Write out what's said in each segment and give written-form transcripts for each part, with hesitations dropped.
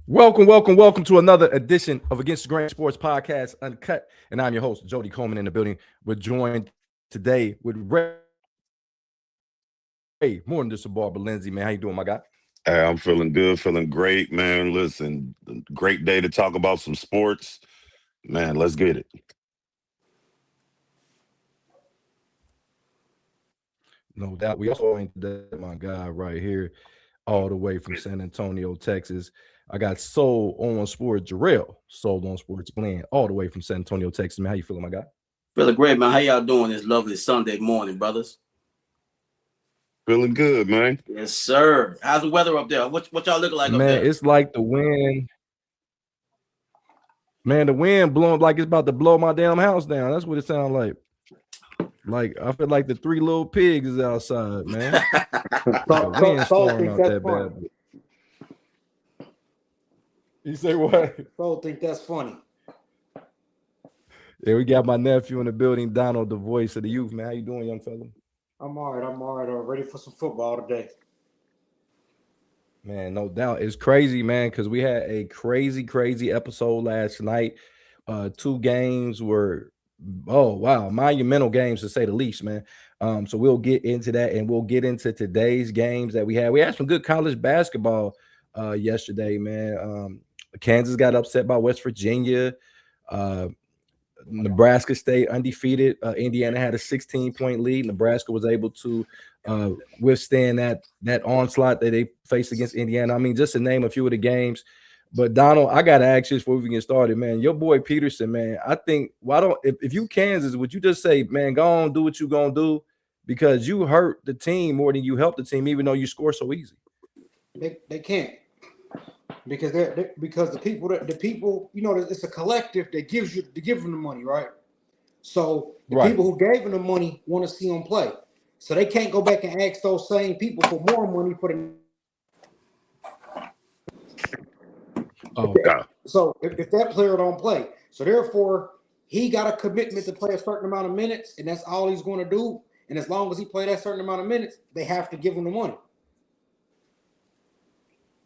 Welcome to another edition of Against the Grain Sports Podcast, Uncut. And I'm your host, Jody Coleman, in the building. We're joined today with Ray, more than just a bar, but Lindsay, man. How you doing, my guy? Hey, I'm feeling good, feeling great, man. Listen, great day to talk about some sports. Man, let's get it. No doubt. We also ain't my guy right here, all the way from San Antonio, Texas. I got Soul on Sports, Jarrell, Soul on Sports Glenn, all the way from San Antonio, Texas. Man, how you feeling, my guy? Feeling great, man. How y'all doing this lovely Sunday morning, brothers? Feeling good, man. Yes, sir. How's the weather up there? What y'all looking like up Man, there? it's like the wind. Man, the wind blowing like it's about to blow my damn house down. That's what it sounds like. Like I feel like the three little pigs is outside, man. The wind storming out that bad. You say what? Bro, think that's funny. Yeah, we got my nephew in the building, Donald, the voice of the youth, man. How you doing, young fella? I'm all right. Ready for some football today. Man, no doubt. It's crazy, man, because we had a crazy episode last night. Two games were, monumental games to say the least, man. So we'll get into that, and we'll get into today's games that we had. We had some good college basketball yesterday, man. Kansas got upset by West Virginia. Nebraska stayed undefeated. Indiana had a 16-point lead. Nebraska was able to withstand that onslaught that they faced against Indiana. I mean, just to name a few of the games. But Donald, I gotta ask you before we get started, man. Your boy Peterson, man. I think if you Kansas, would you just say, man, go on, do what you gonna do, because you hurt the team more than you helped the team, even though you score so easy. They can't. Because the people, you know, it's a collective that give them the money, right? So the people who gave them the money want to see them play. So they can't go back and ask those same people for more money for the. So if that player don't play, so therefore he got a commitment to play a certain amount of minutes, and that's all he's going to do. And as long as he play that certain amount of minutes, they have to give him the money.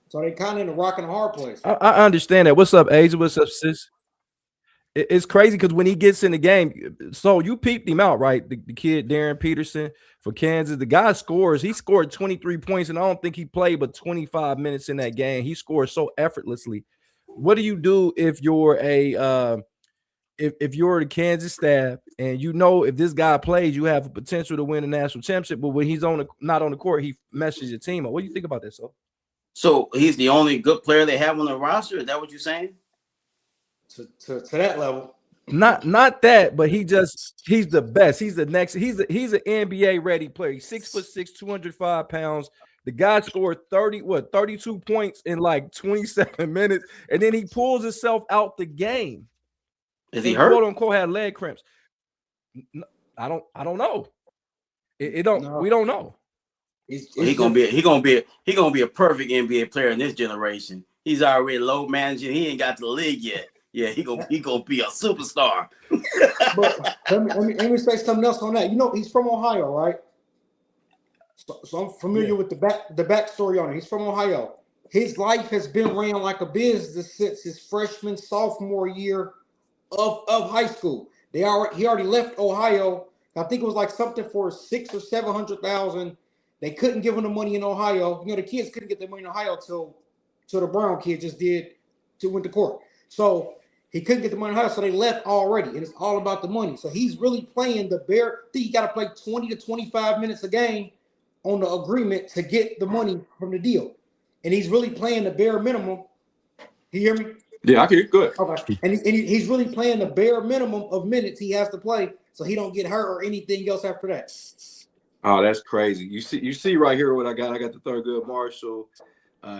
So they kind of in a rock and a hard place. I understand that. What's up, Asia? What's up, sis? It's crazy because when he gets in the game, so you peeped him out, right? The kid, Darren Peterson for Kansas. The guy scores. He scored 23 points, and I don't think he played but 25 minutes in that game. He scored so effortlessly. What do you do if you're if you're the Kansas staff and you know if this guy plays, you have a potential to win a national championship, but when he's not on the court, he messes your team up. What do you think about that, So he's the only good player they have on the roster? Is that what you're saying? To that level. Not that, but he's the best. He's the next. He's an NBA ready player. He's 6'6", 205 pounds. The guy scored 32 points in like 27 minutes, and then he pulls himself out the game. Is he hurt? Quote unquote had leg cramps. I don't know. We don't know. He gonna be a perfect NBA player in this generation. He's already low managing. He ain't got to the league yet. Yeah, he gonna be a superstar. But let me say something else on that. You know, he's from Ohio, right? So I'm familiar with the backstory on it. He's from Ohio. His life has been ran like a business since his sophomore year of high school. He already left Ohio. I think it was like something for $600,000 or $700,000. They couldn't give him the money in Ohio. You know, the kids couldn't get their money in Ohio till the Brown kid just went to court. So he couldn't get the money in Ohio, so they left already, and it's all about the money. So he's really playing the bare. I think he got to play 20 to 25 minutes a game on the agreement to get the money from the deal, and he's really playing the bare minimum. You hear me? Yeah, I can hear you. Good. Okay, and he's really playing the bare minimum of minutes he has to play, so he don't get hurt or anything else after that. Oh, that's crazy. You see right here what I got. I got the Thurgood Marshall.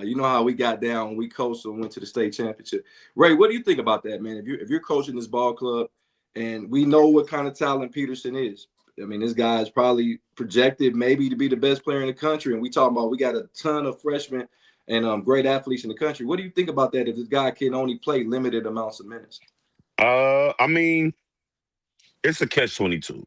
You know how we got down when we coached and went to the state championship. Ray, what do you think about that, man? If you're coaching this ball club, and we know what kind of talent Peterson is. I mean, this guy is probably projected maybe to be the best player in the country, and we got a ton of freshmen and great athletes in the country. What do you think about that if this guy can only play limited amounts of minutes? I mean, it's a catch-22.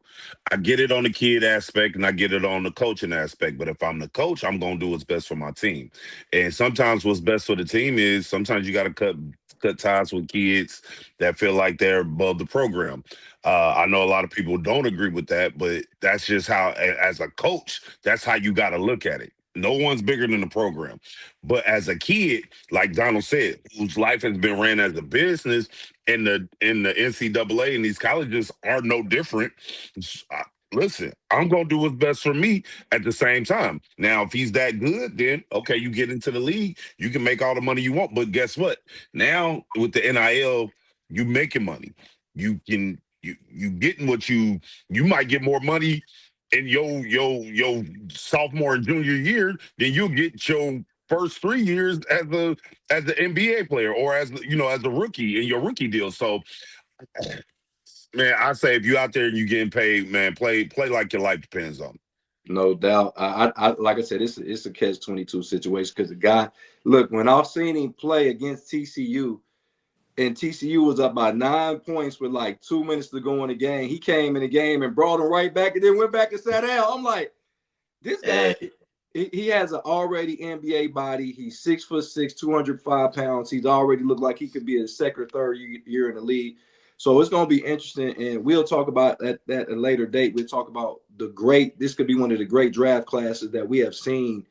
I get it on the kid aspect and I get it on the coaching aspect. But if I'm the coach, I'm gonna do what's best for my team. And sometimes what's best for the team is sometimes you gotta cut ties with kids that feel like they're above the program. I know a lot of people don't agree with that, but that's just how, as a coach, that's how you gotta look at it. No one's bigger than the program. But as a kid, like Donald said, whose life has been ran as a business, and the NCAA and these colleges are no different. Listen, I'm gonna do what's best for me at the same time. Now, if he's that good, then okay, you get into the league, you can make all the money you want. But guess what? Now with the NIL, you making money. You can you getting what you might get more money in your sophomore and junior year than you'll get your first 3 years as the NBA player or as as a rookie in your rookie deal. So man, I say if you out there and you getting paid, man, play like your life depends on it. No doubt. I like I said, it's a catch-22 situation because the guy, look, when I've seen him play against TCU, and TCU was up by 9 points with like 2 minutes to go in the game, he came in the game and brought him right back and then went back and sat down. I'm like, this guy, he has an already NBA body. He's 6'6", 205 pounds. He's already looked like he could be a second or third year in the league. So it's going to be interesting, and we'll talk about that at a later date. We'll talk about this could be one of the great draft classes that we have seen,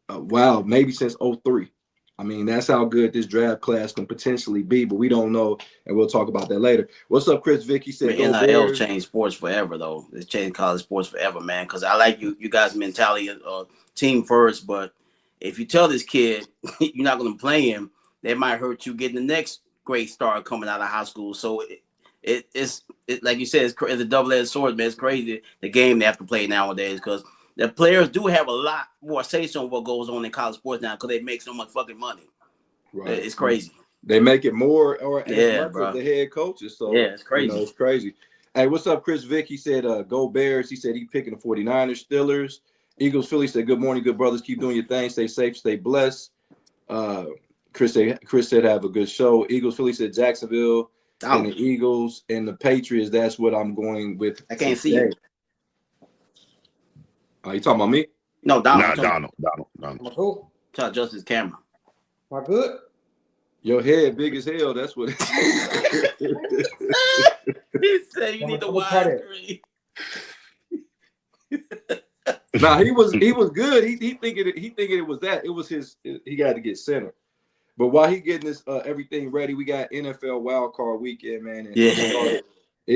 maybe since 2003. I mean, that's how good this draft class can potentially be, but we don't know, and we'll talk about that later. What's up, Chris Vicky? Said NIL changed sports forever, though. It's changed college sports forever, man, because I like you guys' mentality of team first, but if you tell this kid you're not going to play him, that might hurt you getting the next great star coming out of high school. So it's like you said, it's a double-edged sword, man. It's crazy the game they have to play nowadays because the players do have a lot more say-so on what goes on in college sports now because they make so much fucking money. Right. It's crazy. They make it more or as much of the head coaches. So yeah, it's crazy. It's crazy. Hey, what's up, Chris Vick? He said, go Bears. He said he's picking the 49ers, Steelers. Eagles, Philly said, good morning, good brothers. Keep doing your thing. Stay safe, stay blessed. Chris said, have a good show. Eagles, Philly said Jacksonville. And the Eagles and the Patriots, that's what I'm going with. I can't see you. You talking about me? No, Donald. Donald. Who? Try adjust his camera. Am I good? Your head big as hell. That's what it is. He said you need the wide screen. Nah, he was good. He thinking it was that. It was his. He got to get center. But while he getting this everything ready, we got NFL wildcard weekend, man. And it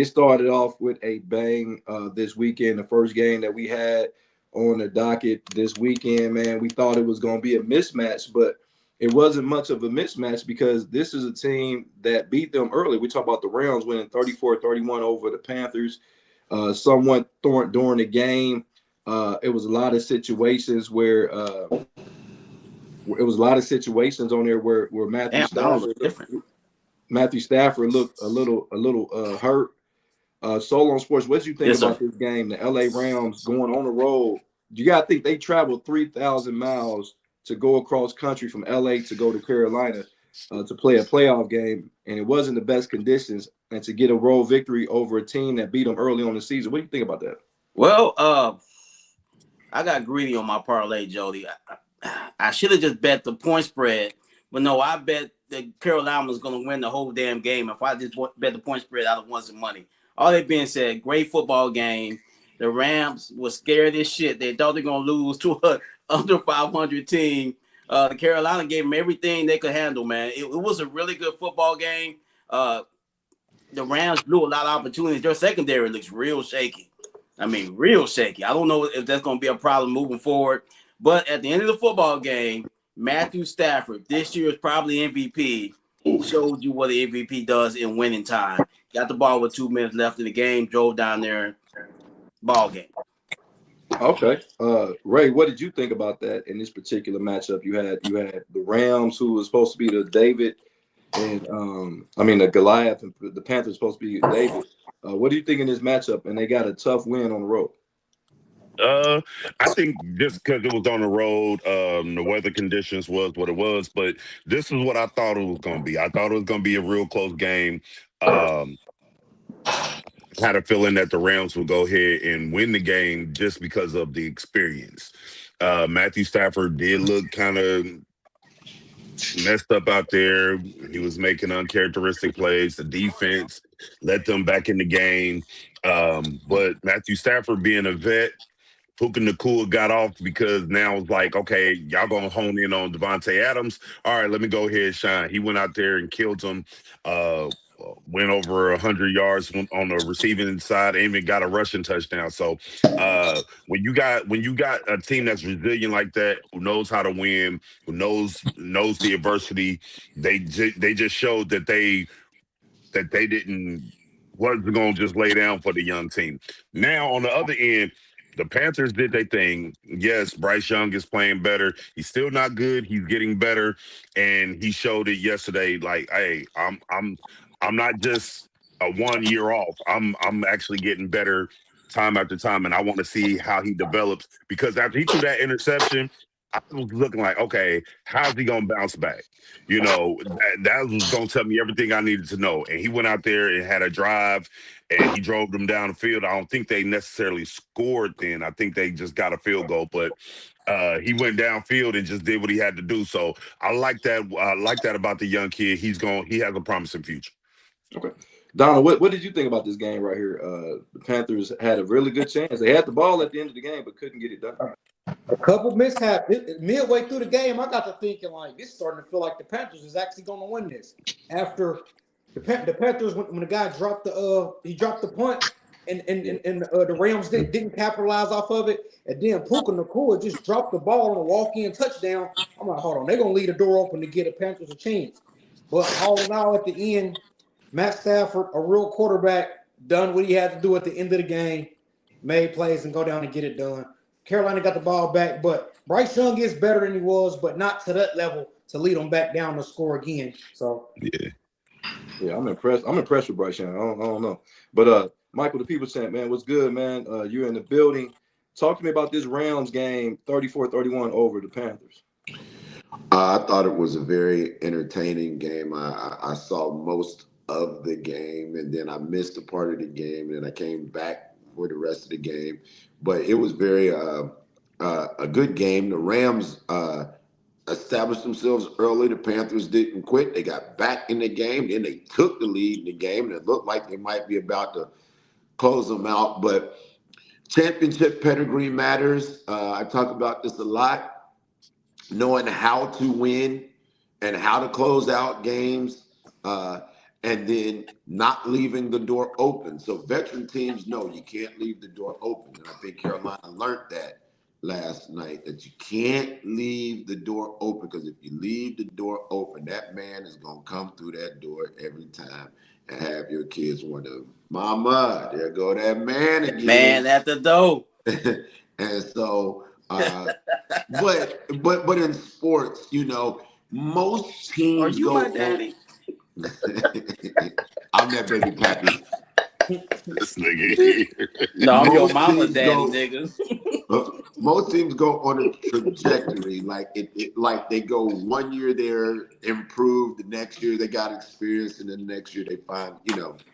started off with a bang this weekend. The first game that we had on the docket this weekend, man, we thought it was going to be a mismatch, but it wasn't much of a mismatch because this is a team that beat them early. We talk about the Rams winning 34-31 over the Panthers. Somewhat during the game, it was a lot of situations where it was a lot of situations on there where Matthew Stafford looked a little hurt. Solo on Sports, what did you think about this game? The LA Rams going on the road. You got to think they traveled 3,000 miles to go across country from LA to go to Carolina to play a playoff game, and it wasn't the best conditions, and to get a road victory over a team that beat them early on the season. What do you think about that? Well, I got greedy on my parlay, Jody. I should have just bet the point spread, but no, I bet that Carolina was going to win the whole damn game. If I just bet the point spread, I'd have won some money. All that being said, great football game. The Rams were scared as shit. They thought they were going to lose to an under 500 team. The Carolina gave them everything they could handle, man. It was a really good football game. The Rams blew a lot of opportunities. Their secondary looks real shaky. I mean, real shaky. I don't know if that's going to be a problem moving forward. But at the end of the football game, Matthew Stafford, this year is probably MVP, showed you what the MVP does in winning time. Got the ball with 2 minutes left in the game, drove down there, ball game. Okay. Ray, what did you think about that in this particular matchup? You had the Rams, who was supposed to be the David, and the Goliath, and the Panthers supposed to be David. What do you think in this matchup? And they got a tough win on the road. I think just because it was on the road, the weather conditions was what it was, but this is what I thought it was going to be. I thought it was going to be a real close game. had a feeling that the Rams would go ahead and win the game just because of the experience. Matthew Stafford did look kind of messed up out there. He was making uncharacteristic plays. The defense let them back in the game. But Matthew Stafford being a vet, Puka Nakua got off because now it's like, okay, y'all gonna hone in on Devontae Adams. All right, let me go ahead and shine. He went out there and killed him. Went over 100 yards on the receiving side, and even got a rushing touchdown. So when you got a team that's resilient like that, who knows how to win, who knows the adversity, they just showed that they wasn't going to just lay down for the young team. Now, on the other end, the Panthers did their thing. Yes, Bryce Young is playing better. He's still not good. He's getting better, and he showed it yesterday. Like, hey, I'm not just a 1 year off. I'm actually getting better time after time, and I want to see how he develops, because after he threw that interception, I was looking like, okay, how's he gonna bounce back? That was gonna tell me everything I needed to know. And he went out there and had a drive, and he drove them down the field. I don't think they necessarily scored then. I think they just got a field goal, but he went downfield and just did what he had to do. So I like that. I like that about the young kid. He has a promising future. Okay. Donald, what did you think about this game right here? The Panthers had a really good chance. They had the ball at the end of the game, but couldn't get it done. A couple mishaps. Midway through the game, I got to thinking, like, this is starting to feel like the Panthers is actually going to win this. After the Panthers, when the guy dropped the punt, and the Rams didn't capitalize off of it, and then Puka Nakua just dropped the ball on a walk-in touchdown. I'm like, hold on, they're going to leave the door open to get the Panthers a chance. But all in all, at the end, Matt Stafford, a real quarterback, done what he had to do at the end of the game, made plays and go down and get it done. Carolina got the ball back, but Bryce Young is better than he was, but not to that level to lead them back down to score again. So yeah, I'm impressed. I'm impressed with Bryce Young. I don't know, but Michael, the people saying, man, what's good, man? You're in the building. Talk to me about this Rams game, 34-31 over the Panthers. I thought it was a very entertaining game. I saw most of the game, and then I missed a part of the game, and then I came back for the rest of the game. But it was very a good game. The Rams established themselves early. The Panthers didn't quit. They got back in the game. Then they took the lead in the game, and it looked like they might be about to close them out. But championship pedigree matters. I talk about this a lot. Knowing how to win and how to close out games, and then not leaving the door open. So veteran teams know you can't leave the door open. And I think Carolina learned that last night, that you can't leave the door open, because if you leave the door open, that man is going to come through that door every time and have your kids wonder, Mama, there go that man again. Man at the door. And so, but in sports, most teams Are you go my daddy? I'm that baby pappy. This nigga. No, I'm your Most mama teams daddy, go- nigga. Most teams go on a trajectory, like like they go 1 year they're improved, the next year they got experience, and then the next year they find,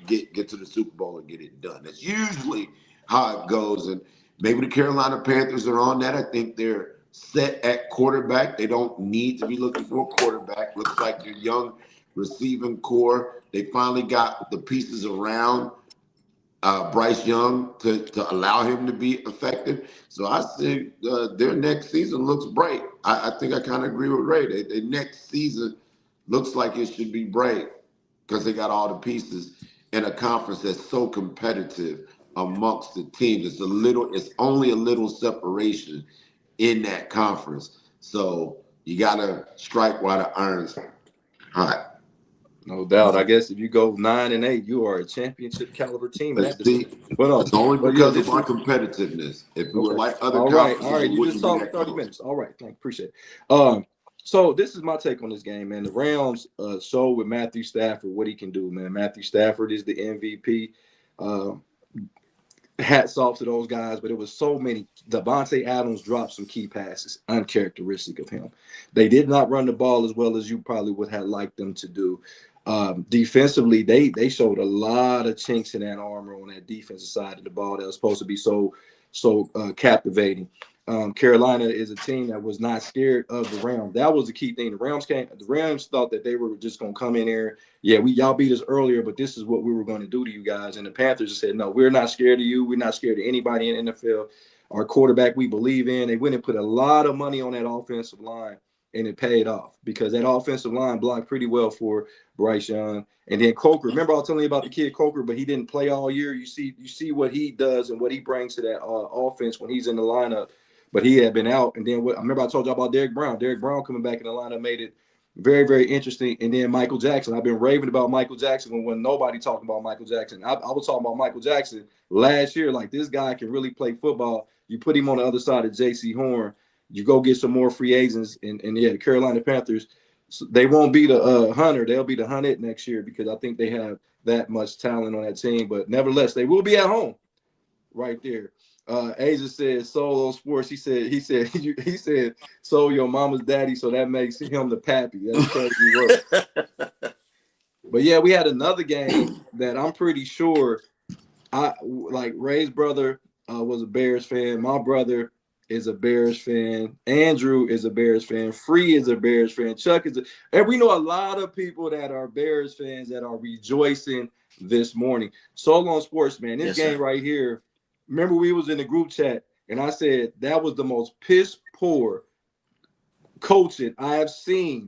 get to the Super Bowl and get it done. That's usually how it goes. And maybe the Carolina Panthers are on that. I think they're set at quarterback. They don't need to be looking for a quarterback. Looks like their young receiving core, they finally got the pieces around Bryce Young to allow him to be effective. So I think their next season looks bright. I think I kind of agree with Ray. Their next season looks like it should be bright, because they got all the pieces in a conference that's so competitive amongst the teams. It's only a little separation in that conference. So you got to strike while the iron's hot. No doubt. I guess if you go 9-8, you are a championship caliber team. But see, it's only because of our competitiveness. If we were like other conferences, all right. You just talked 30 minutes. All right, thank you. Appreciate it. So this is my take on this game, man. The Rams showed with Matthew Stafford what he can do, man. Matthew Stafford is the MVP. Hats off to those guys, but it was so many. Devontae Adams dropped some key passes, uncharacteristic of him. They did not run the ball as well as you probably would have liked them to do. Defensively, they showed a lot of chinks in that armor on that defensive side of the ball that was supposed to be so captivating. Carolina is a team that was not scared of the Rams. That was the key thing. The Rams thought that they were just going to come in there. Yeah, y'all beat us earlier, but this is what we were going to do to you guys. And the Panthers said, no, we're not scared of you. We're not scared of anybody in the NFL. Our quarterback we believe in. They went and put a lot of money on that offensive line, and it paid off because that offensive line blocked pretty well for Bryce Young. And then Coker. Remember I was telling you about the kid Coker, but he didn't play all year. You see what he does and what he brings to that offense when he's in the lineup. But he had been out. And then I remember I told you about Derrick Brown. Derrick Brown coming back in the lineup made it very, very interesting. And then Michael Jackson. I've been raving about Michael Jackson when nobody talking about Michael Jackson. I was talking about Michael Jackson last year. Like, this guy can really play football. You put him on the other side of J.C. Horn. You go get some more free agents. And yeah, the Carolina Panthers, they won't be the Hunter. They'll be the Hunted next year because I think they have that much talent on that team. But nevertheless, they will be at home right there. Asia said solo sports. He said so your mama's daddy, so that makes him the pappy. That's crazy work. But yeah, we had another game that I'm pretty sure Ray's brother was a Bears fan. My brother is a Bears fan. Andrew is a Bears fan. Free is a Bears fan. Chuck and we know a lot of people that are Bears fans that are rejoicing this morning. Solo on sports, man. This game right here. Remember, we was in the group chat, and I said that was the most piss-poor coaching I have seen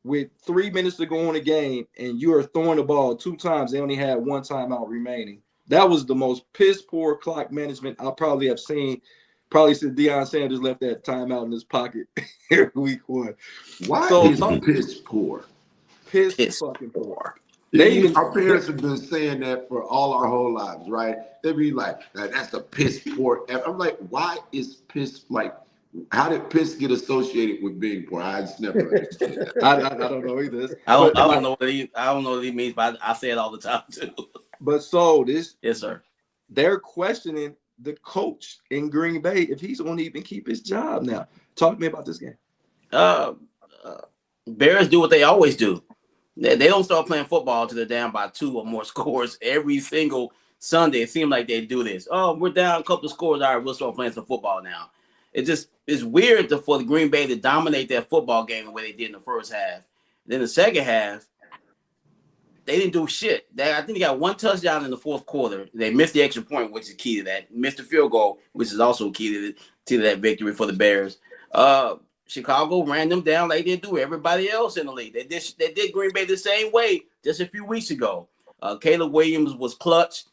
with 3 minutes to go in the game, and you are throwing the ball 2 times. They only had 1 timeout remaining. That was the most piss-poor clock management I probably have seen. Probably since Deion Sanders left that timeout in his pocket week 1. Why is piss-poor? Piss fucking poor. Our parents have been saying that for all our whole lives, right? They'd be like, that's a piss poor. I'm like, why is piss, like, how did piss get associated with being poor? I just never understood that. I don't know either. I don't know what he means, but I say it all the time too. But so this, yes, sir. They're questioning the coach in Green Bay if he's going to even keep his job now. Talk to me about this game. Bears do what they always do. They don't start playing football till they're down by 2 or more scores every single Sunday. It seems like they do this. Oh, we're down a couple of scores. All right, we'll start playing some football now. It's weird for the Green Bay to dominate that football game the way they did in the first half. Then the second half, they didn't do shit. I think they got 1 touchdown in the fourth quarter. They missed the extra point, which is key to that. Missed the field goal, which is also key to that victory for the Bears. Chicago ran them down like they do everybody else in the league. They did Green Bay the same way just a few weeks ago. Caleb Williams was clutch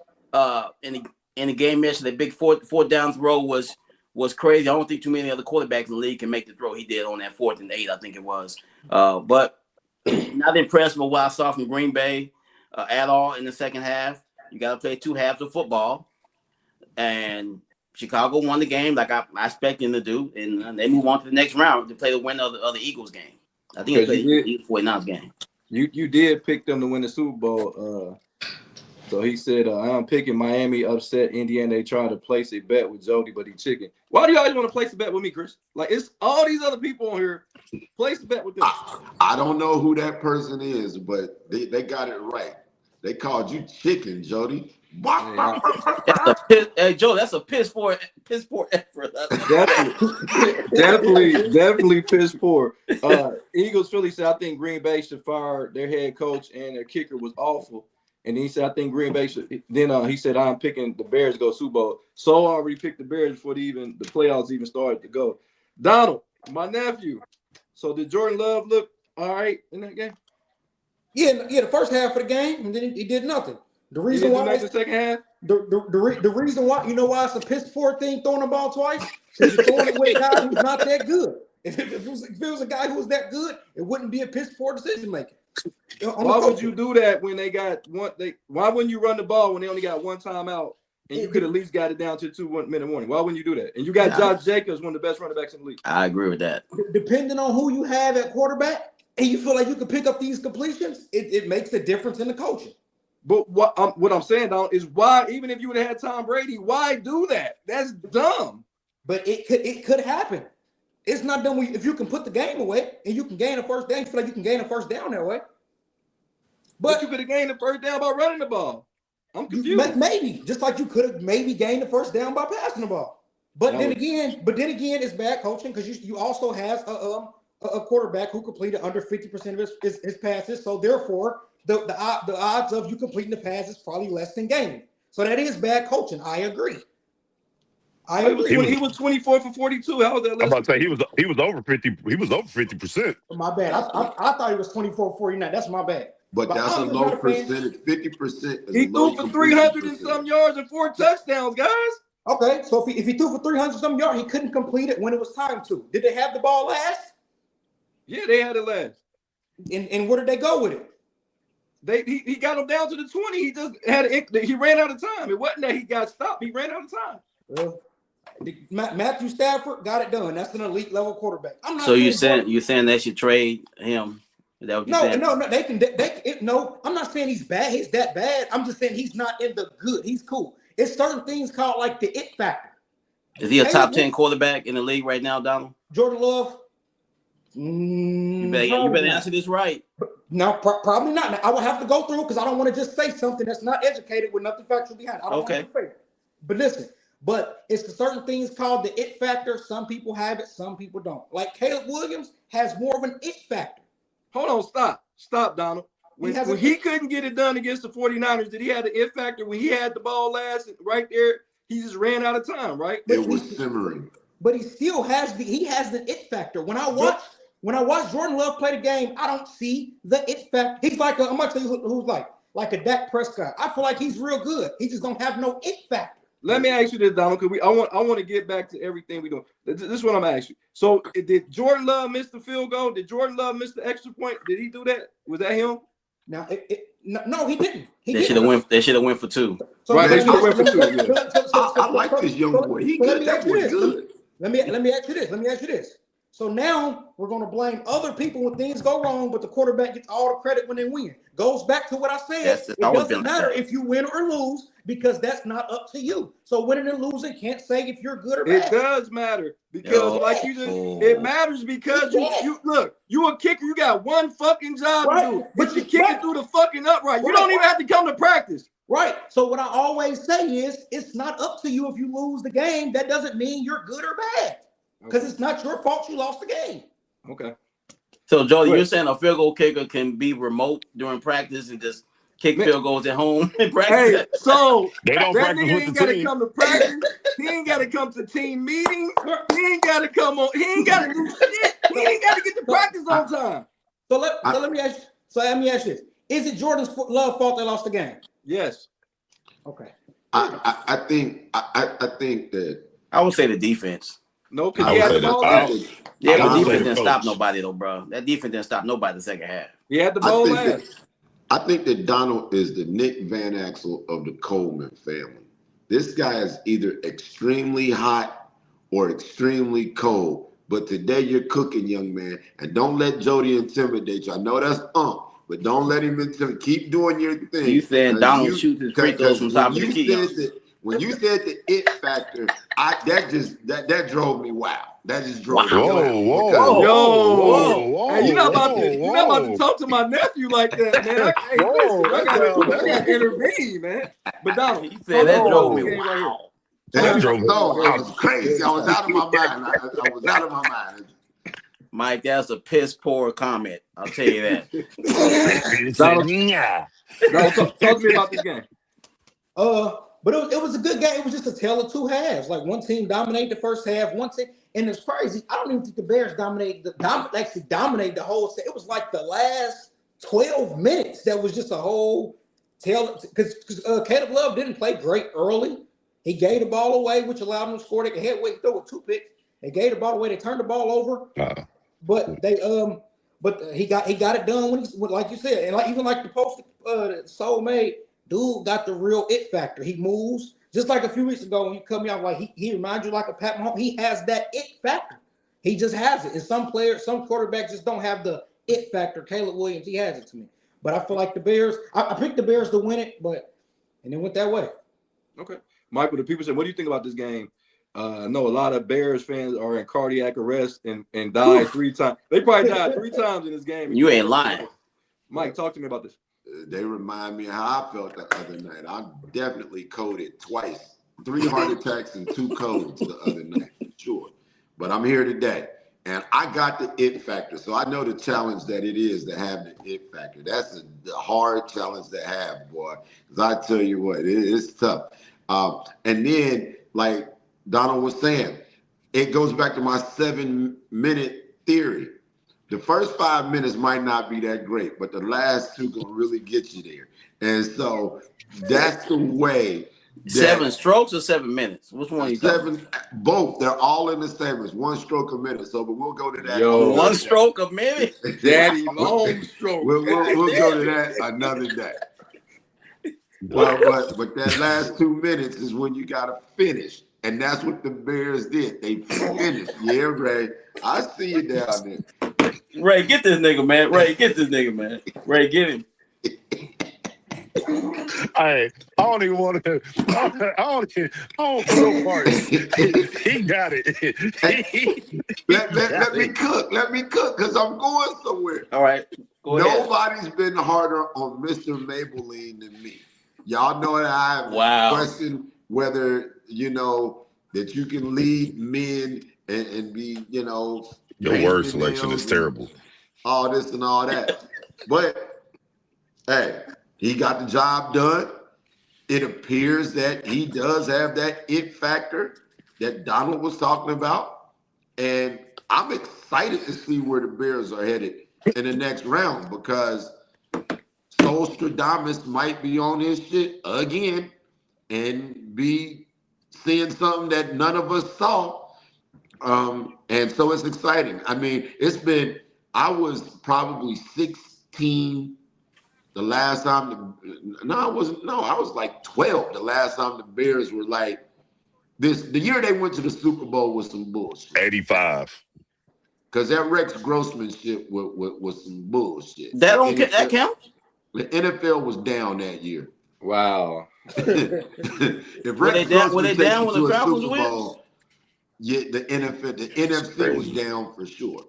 in the game yesterday. The big fourth down throw was crazy. I don't think too many other quarterbacks in the league can make the throw he did on that 4th and 8, I think it was. But not impressed with what I saw from Green Bay at all in the second half. You got to play 2 halves of football. And Chicago won the game like I expected them to do, and they move on to the next round to play the winner of the Eagles game. I think they played the 49ers game. You did pick them to win the Super Bowl. So he said, I'm picking Miami upset Indiana. They tried to place a bet with Jody, but he chicken. Why do you always want to place a bet with me, Chris? Like, it's all these other people on here. Place a bet with them. I don't know who that person is, but they got it right. They called you chicken, Jody. Hey, Joe, that's a piss poor effort. Definitely piss poor. Eagles Philly said, I think Green Bay should fire their head coach and their kicker was awful. And he said, I think Green Bay should. Then he said, I'm picking the Bears to go Super Bowl. So I already picked the Bears before the playoffs even started to go. Donald, my nephew. So did Jordan Love look all right in that game? Yeah, the first half of the game, and then he did nothing. The reason why the second half? The reason why, you know why it's a piss poor thing throwing the ball twice? Because you're throwing it with a guy who's not that good. If it was a guy who was that good, it wouldn't be a piss poor decision making. Why would you do that when they got one? Why wouldn't you run the ball when they only got 1 timeout and you could at least got it down to 2-minute warning? Why wouldn't you do that? And you got Josh Jacobs, one of the best running backs in the league. I agree with that. Depending on who you have at quarterback, and you feel like you can pick up these completions, it makes a difference in the coaching. But what I'm saying, Don, is why, even if you would have had Tom Brady, why do that? That's dumb. But it could happen. It's not done if you can put the game away and you can gain a first down. You feel like you can gain a first down that way. But you could have gained the first down by running the ball. I'm confused. Maybe just like you could have maybe gained the first down by passing the ball. But then again, it's bad coaching because you also has a quarterback who completed under 50% of his passes. So therefore, the odds of you completing the pass is probably less than gaining. So that is bad coaching. I agree. He was 24 for 42. How was that? I'm about to say he was over 50. He was over 50%. My bad. I thought he was 24 49. That's my bad. But that's a low percentage. 50%. He threw for 300 and some yards and 4 touchdowns, guys. Okay, so if he threw for 300 some yards, he couldn't complete it when it was time to. Did they have the ball last? Yeah, they had it last. And where did they go with it? He got him down to the 20. He just he ran out of time. It wasn't that he got stopped. He ran out of time. Well, Matthew Stafford got it done. That's an elite level quarterback. I'm not so you saying they should trade him? Is that what you're saying? No. They can. No, I'm not saying he's bad. He's that bad. I'm just saying he's not in the good. He's cool. It's certain things called like the it factor. Is he a top 10 quarterback in the league right now, Donald? Jordan Love? You better answer this right. No, probably not. Now, I will have to go through because I don't want to just say something that's not educated with nothing factual behind it. I don't want to say it. But listen, it's the certain things called the it factor. Some people have it, some people don't. Like Caleb Williams has more of an it factor. Hold on, stop, Donald. When he couldn't get it done against the 49ers, did he have the it factor? When he had the ball last right there, he just ran out of time, right? It was simmering. But he still has the it factor. When I watch Jordan Love play the game, I don't see the it factor. He's like I'm gonna tell you who's like a Dak Prescott. I feel like he's real good. He just don't have no it factor. Let me ask you this, Donald, because I want to get back to everything we doing. This is what I'm asking you. So did Jordan Love miss the field goal? Did Jordan Love miss the extra point? Did he do that? Was that him? Now, no, he didn't. They should have went for 2. So right, they should have went for 2. I like this young boy. He good. That boy good. Let me ask you this. So now we're going to blame other people when things go wrong, but the quarterback gets all the credit when they win. Goes back to what I said. It doesn't matter if you win or lose because that's not up to you. So winning and losing can't say if you're good or bad. It does matter because, it matters because you look. You a kicker. You got one fucking job to do, but you kick it through the fucking upright. You don't even have to come to practice. Right. So what I always say is, it's not up to you if you lose the game. That doesn't mean you're good or bad. Because it's not your fault you lost the game. Okay. So, Jody, you're saying a field goal kicker can be remote during practice and just kick field goals at home in practice? Hey, so they don't practice with the ain't got to team. come to practice. He ain't got to come to team meetings. He ain't got to come on. He ain't got to do shit. He ain't got to get to practice on time. So let me ask you this: is it Jordan's Love fault they lost the game? Yes. Okay. I think that I would say the defense. No, because he had the ball last. Yeah, but defense didn't stop nobody though, bro. That defense didn't stop nobody the second half. He had the ball last. I think that Donald is the Nick Van Axel of the Coleman family. This guy is either extremely hot or extremely cold. But today you're cooking, young man. And don't let Jody intimidate you. I know that's but don't let him intimidate. Keep doing your thing. You saying Donald shoots his free throws from top of the key. When you said the it factor, that drove me wild. That just drove me wild. Whoa. Hey, you're not about to talk to my nephew like that, man. I got to intervene, man. But Donald, he said that drove me wild. That drove me wild. I was crazy. I was out of my mind. I was out of my mind. Mike, that's a piss poor comment. I'll tell you that. Donald, talk to me about this game. But it was a good game. It was just a tale of two halves. Like one team dominated the first half, and it's crazy. I don't even think the Bears dominated the whole set. It was like the last 12 minutes that was just a whole tale. Because Caleb Love didn't play great early. He gave the ball away, which allowed him to score. They could head weight throw with 2 picks. They gave the ball away. They turned the ball over. But he got it done when like you said, and even like the post Soul made. Dude got the real it factor. He moves just like a few weeks ago when you cut me off. Like he reminds you like a Pat Mahomes. He has that it factor. He just has it. And some quarterbacks just don't have the it factor. Caleb Williams, he has it to me. But I feel like the Bears. I picked the Bears to win it, and it went that way. Okay, Michael. The people said, "What do you think about this game?" I know a lot of Bears fans are in cardiac arrest and died 3 times. They probably died 3 times in this game. You ain't lying. Mike, talk to me about this. they remind me of how I felt the other night. I definitely coded twice, 3 heart attacks and 2 codes the other night, for sure. But I'm here today, and I got the it factor. So I know the challenge that it is to have the it factor. That's the hard challenge to have, boy. Because I tell you what, it's tough. And then, like Donald was saying, it goes back to my 7-minute theory. The first 5 minutes might not be that great, but the last 2 gonna really get you there. And so that's the way. 7 strokes or 7 minutes? Which one are you talking? 7, both. They're all in the same. It's 1 stroke a minute. So, but we'll go to that. Yo. 1 stroke a minute? Daddy, long stroke. We'll go to that another day. But that last 2 minutes is when you gotta finish. And that's what the Bears did. They finished. Yeah, Ray. I see you down there. Ray, get this nigga, man. Ray, get this nigga, man. Ray, get him. I don't even want to. I don't feel part. He got it. Let me cook. Let me cook because I'm going somewhere. All right. Go ahead. Nobody's been harder on Mr. Maybelline than me. Y'all know that I have questioned whether, that you can lead men and be, Your word selection is terrible. All this and all that. But, hey, he got the job done. It appears that he does have that it factor that Donald was talking about. And I'm excited to see where the Bears are headed in the next round because Solstradamus might be on his shit again and be seeing something that none of us saw. And so it's exciting. I mean, I was probably 16 the last time. I was like 12 the last time the Bears were like this. The year they went to the Super Bowl was some bullshit. 85. Because that Rex Grossman shit was some bullshit. That counts? The NFL was down that year. Wow. If Rex Grossman takes you to a Super Bowl, yeah, the NFC was down for sure.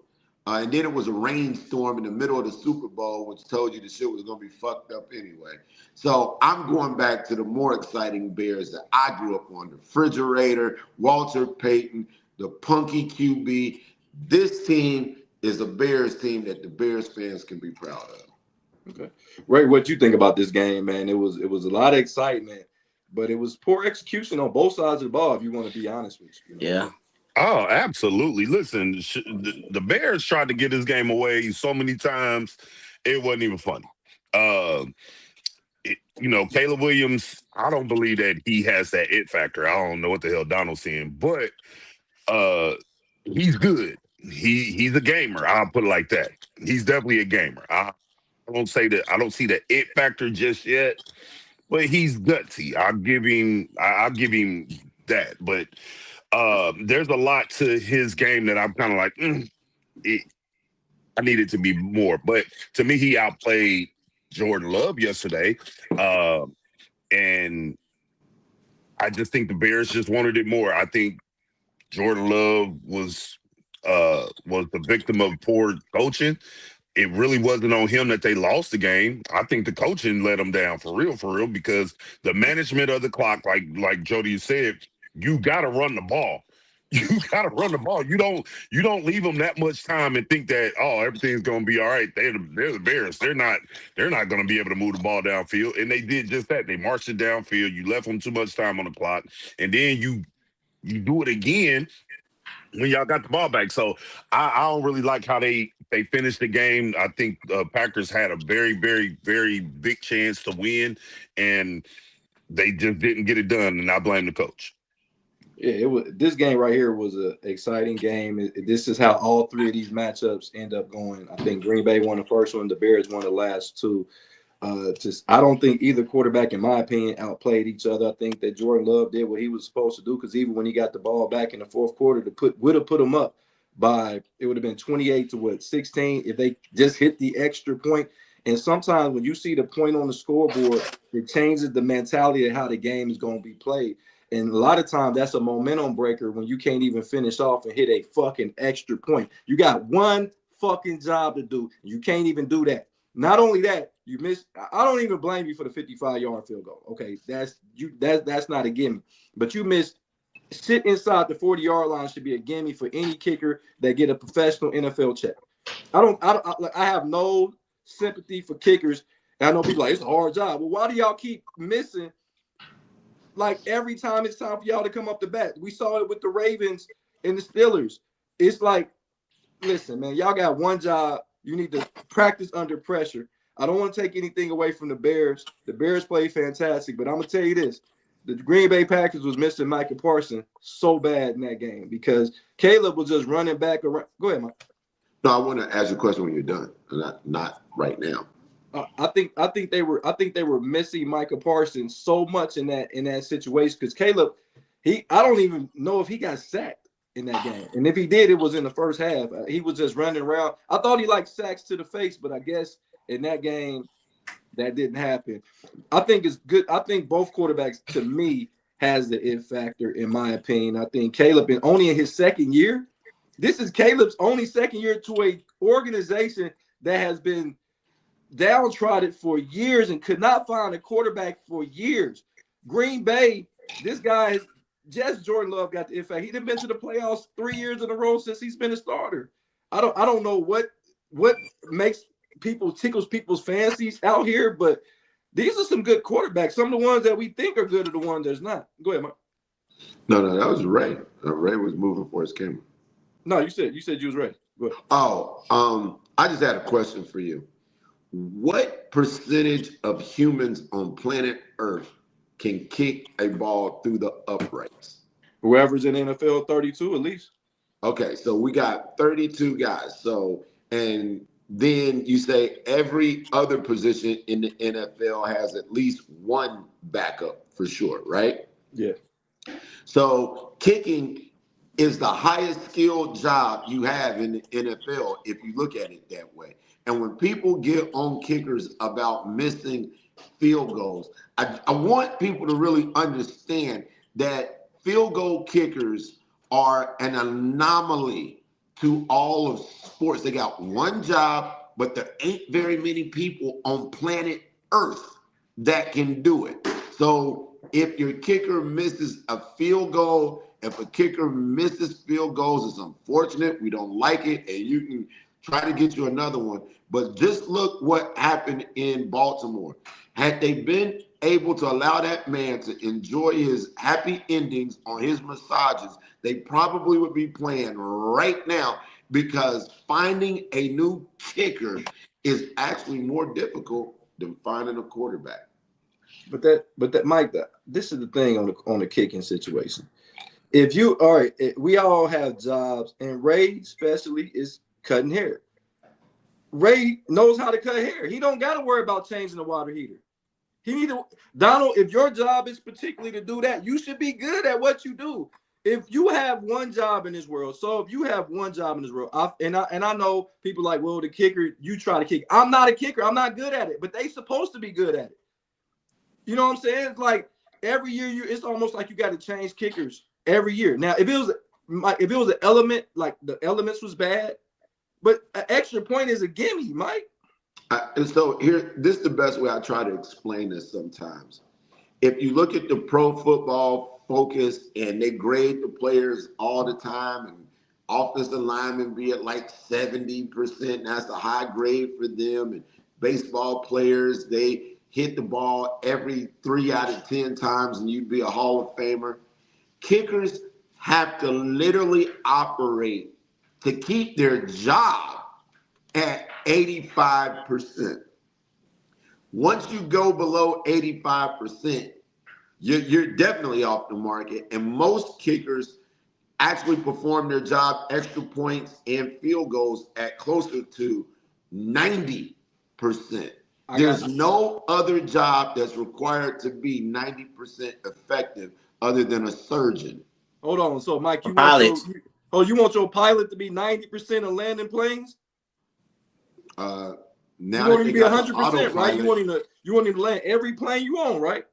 And then it was a rainstorm in the middle of the Super Bowl, which told you the shit was going to be fucked up anyway. So I'm going back to the more exciting Bears that I grew up on. The refrigerator, Walter Payton, the punky QB. This team is a Bears team that the Bears fans can be proud of. Okay. Ray, what you think about this game, man? It was a lot of excitement, but it was poor execution on both sides of the ball, if you want to be honest with you. Yeah. Oh, absolutely. Listen, the Bears tried to get this game away so many times, it wasn't even funny. Caleb Williams, I don't believe that he has that it factor. I don't know what the hell Donald's seeing, but he's good. He's a gamer. I'll put it like that. He's definitely a gamer. I don't see the it factor just yet, but he's gutsy. I'll give him that. But there's a lot to his game that I'm kind of like, I need it to be more. But to me, he outplayed Jordan Love yesterday. And I just think the Bears just wanted it more. I think Jordan Love was the victim of poor coaching. It really wasn't on him that they lost the game. I think the coaching let them down for real, because the management of the clock, like Jody said, you got to run the ball. You got to run the ball. You don't leave them that much time and think that everything's going to be all right. They're the Bears. They're not going to be able to move the ball downfield, and they did just that. They marched it downfield. You left them too much time on the clock, and then you do it again when y'all got the ball back. So I don't really like how they finished the game. I think Packers had a very, very, very big chance to win, and they just didn't get it done, and I blame the coach. Yeah, this game right here was an exciting game. This is how all 3 of these matchups end up going. I think Green Bay won the first one. The Bears won the last 2. I don't think either quarterback, in my opinion, outplayed each other. I think that Jordan Love did what he was supposed to do, because even when he got the ball back in the fourth quarter, would have put him up by, it would have been 28 to 16 if they just hit the extra point. And sometimes when you see the point on the scoreboard, it changes the mentality of how the game is going to be played. And a lot of times that's a momentum breaker when you can't even finish off and hit a fucking extra point. You got one fucking job to do. You can't even do that. Not only that, You miss. I don't even blame you for the 55-yard field goal. Okay, that's not a gimme. But you missed. Sit inside the 40-yard line should be a gimme for any kicker that get a professional NFL check. I have no sympathy for kickers. And I know people like it's a hard job. Well, why do y'all keep missing? Like every time it's time for y'all to come up the bat. We saw it with the Ravens and the Steelers. It's like, listen, man, y'all got one job. You need to practice under pressure. I don't want to take anything away from the Bears. The Bears played fantastic, but I'm gonna tell you this: the Green Bay Packers was missing Micah Parsons so bad in that game because Caleb was just running back around. Go ahead, Mike. No, I want to ask you a question when you're done, not right now. I think they were missing Micah Parsons so much in that situation because Caleb, I don't even know if he got sacked in that game, and if he did, it was in the first half. He was just running around. I thought he liked sacks to the face, but I guess in that game that didn't happen. I think it's good. I think both quarterbacks, to me, has the it factor in my opinion. I think Caleb, only in his second year. This is Caleb's only second year to a organization that has been downtrodden for years and could not find a quarterback for years. Green Bay, this guy, just Jordan Love got the effect. He done been to the playoffs 3 years in a row since he's been a starter. I don't know what tickles people's fancies out here, but these are some good quarterbacks. Some of the ones that we think are good are the ones that's not. Go ahead, Mike. No, that was Ray. Ray was moving for his camera. No, you said you was ready. Go ahead. Oh, I just had a question for you. What percentage of humans on planet Earth can kick a ball through the uprights? Whoever's in NFL 32 at least. Okay, so we got 32 guys. So, and then you say every other position in the NFL has at least one backup for sure, right? Yeah. So kicking is the highest skilled job you have in the NFL if you look at it that way. And when people get on kickers about missing field goals, I want people to really understand that field goal kickers are an anomaly to all of sports. They got one job, but there ain't very many people on planet Earth that can do it. So if your kicker misses a field goal, if a kicker misses field goals, it's unfortunate. We don't like it, and you can try to get you another one. But just look what happened in Baltimore. Had they been able to allow that man to enjoy his happy endings on his massages, they probably would be playing right now because finding a new kicker is actually more difficult than finding a quarterback. But that Mike, this is the thing on the kicking situation. If you we all have jobs, and Ray especially is cutting hair. Ray knows how to cut hair. He don't got to worry about changing the water heater. Donald, if your job is particularly to do that, you should be good at what you do. If you have one job in this world, I know people like, well, the kicker, you try to kick. I'm not a kicker. I'm not good at it, but they supposed to be good at it. You know what I'm saying? It's like every year it's almost like you got to change kickers every year. Now, if it was an element, like the elements was bad, but an extra point is a gimme, Mike. And so this is the best way I try to explain this sometimes. If you look at the Pro Football Focus and they grade the players all the time, and offensive linemen be at like 70%, that's a high grade for them. And baseball players, they hit the ball every 3 out of 10 times and you'd be a Hall of Famer. Kickers have to literally operate to keep their job at 85%. Once you go below 85%, you're definitely off the market. And most kickers actually perform their job, extra points and field goals, at closer to 90%. There's no other job that's required to be 90% effective other than a surgeon. Hold on. So, Mike, you want your pilot to be 90% of landing planes? Now you want him to be 100%, right? You want him to land every plane you own, right?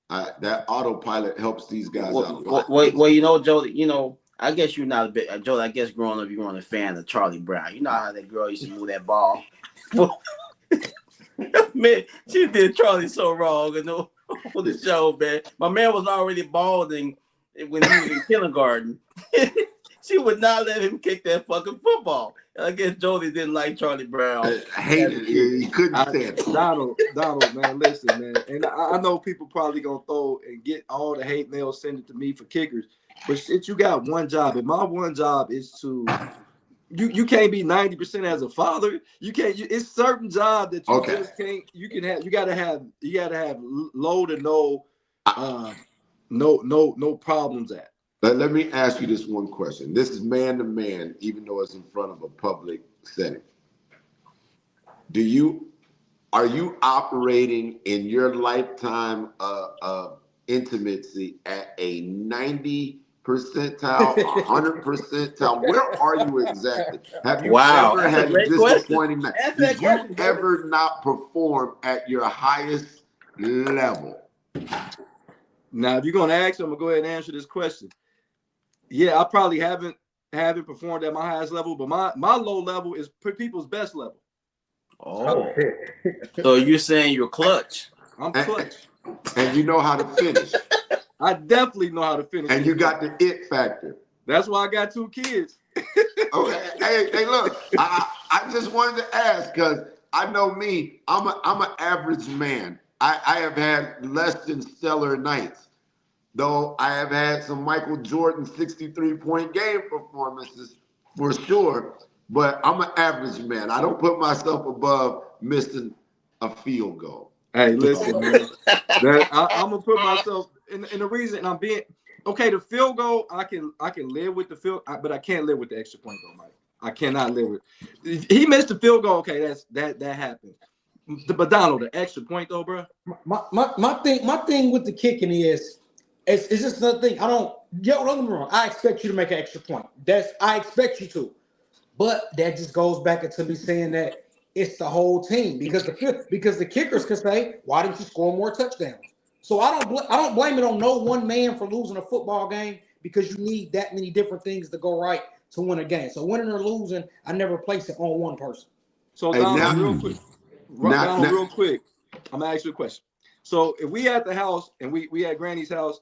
That autopilot helps these guys out a lot. Well, Jody, I guess you're not a bit, Jody. I guess growing up, you weren't a fan of Charlie Brown. You know how that girl used to move that ball. Man, she did Charlie so wrong on the show, man. My man was already balding when he was in kindergarten. She would not let him kick that fucking football. And I guess Jody didn't like Charlie Brown. I hated it. He couldn't stand it. Donald, man, listen, man. And I know people probably gonna throw and get all the hate mail, send it to me for kickers. But shit, you got one job. And my one job is to you can't be 90% as a father. You can't. It's certain job that you just can't. You gotta have low to no problems at. Let me ask you this one question. This is man to man, even though it's in front of a public setting. Are you operating in your lifetime intimacy at a 90 percentile, 100 percentile? Where are you exactly? Have you ever had a disappointing night? Did you ever not perform at your highest level? Now, if you're gonna ask, I'm gonna go ahead and answer this question. Yeah, I probably haven't performed at my highest level, but my low level is people's best level. Oh, so you're saying you're clutch? I'm clutch, and you know how to finish. I definitely know how to finish. And you got the it factor. That's why I got 2 kids. Okay, hey, look, I just wanted to ask because I know me. I'm an average man. I have had less than stellar nights. Though I have had some Michael Jordan 63-point game performances for sure, but I'm an average man. I don't put myself above missing a field goal. Hey, listen, man. I'm gonna put myself in the reason I'm being okay. The field goal, I can live with the field, but I can't live with the extra point goal, Mike. I cannot live with. He missed the field goal. Okay, that happened. But Donald, the extra point though, bro. My thing with the kicking is. It's just another thing. Don't get me wrong. I expect you to make an extra point. I expect you to. But that just goes back into me saying that it's the whole team because the kickers can say, why didn't you score more touchdowns? So I don't blame it on no one man for losing a football game because you need that many different things to go right to win a game. So winning or losing, I never place it on one person. So Donald, real quick, I'm gonna ask you a question. So if we at the house and we at Granny's house,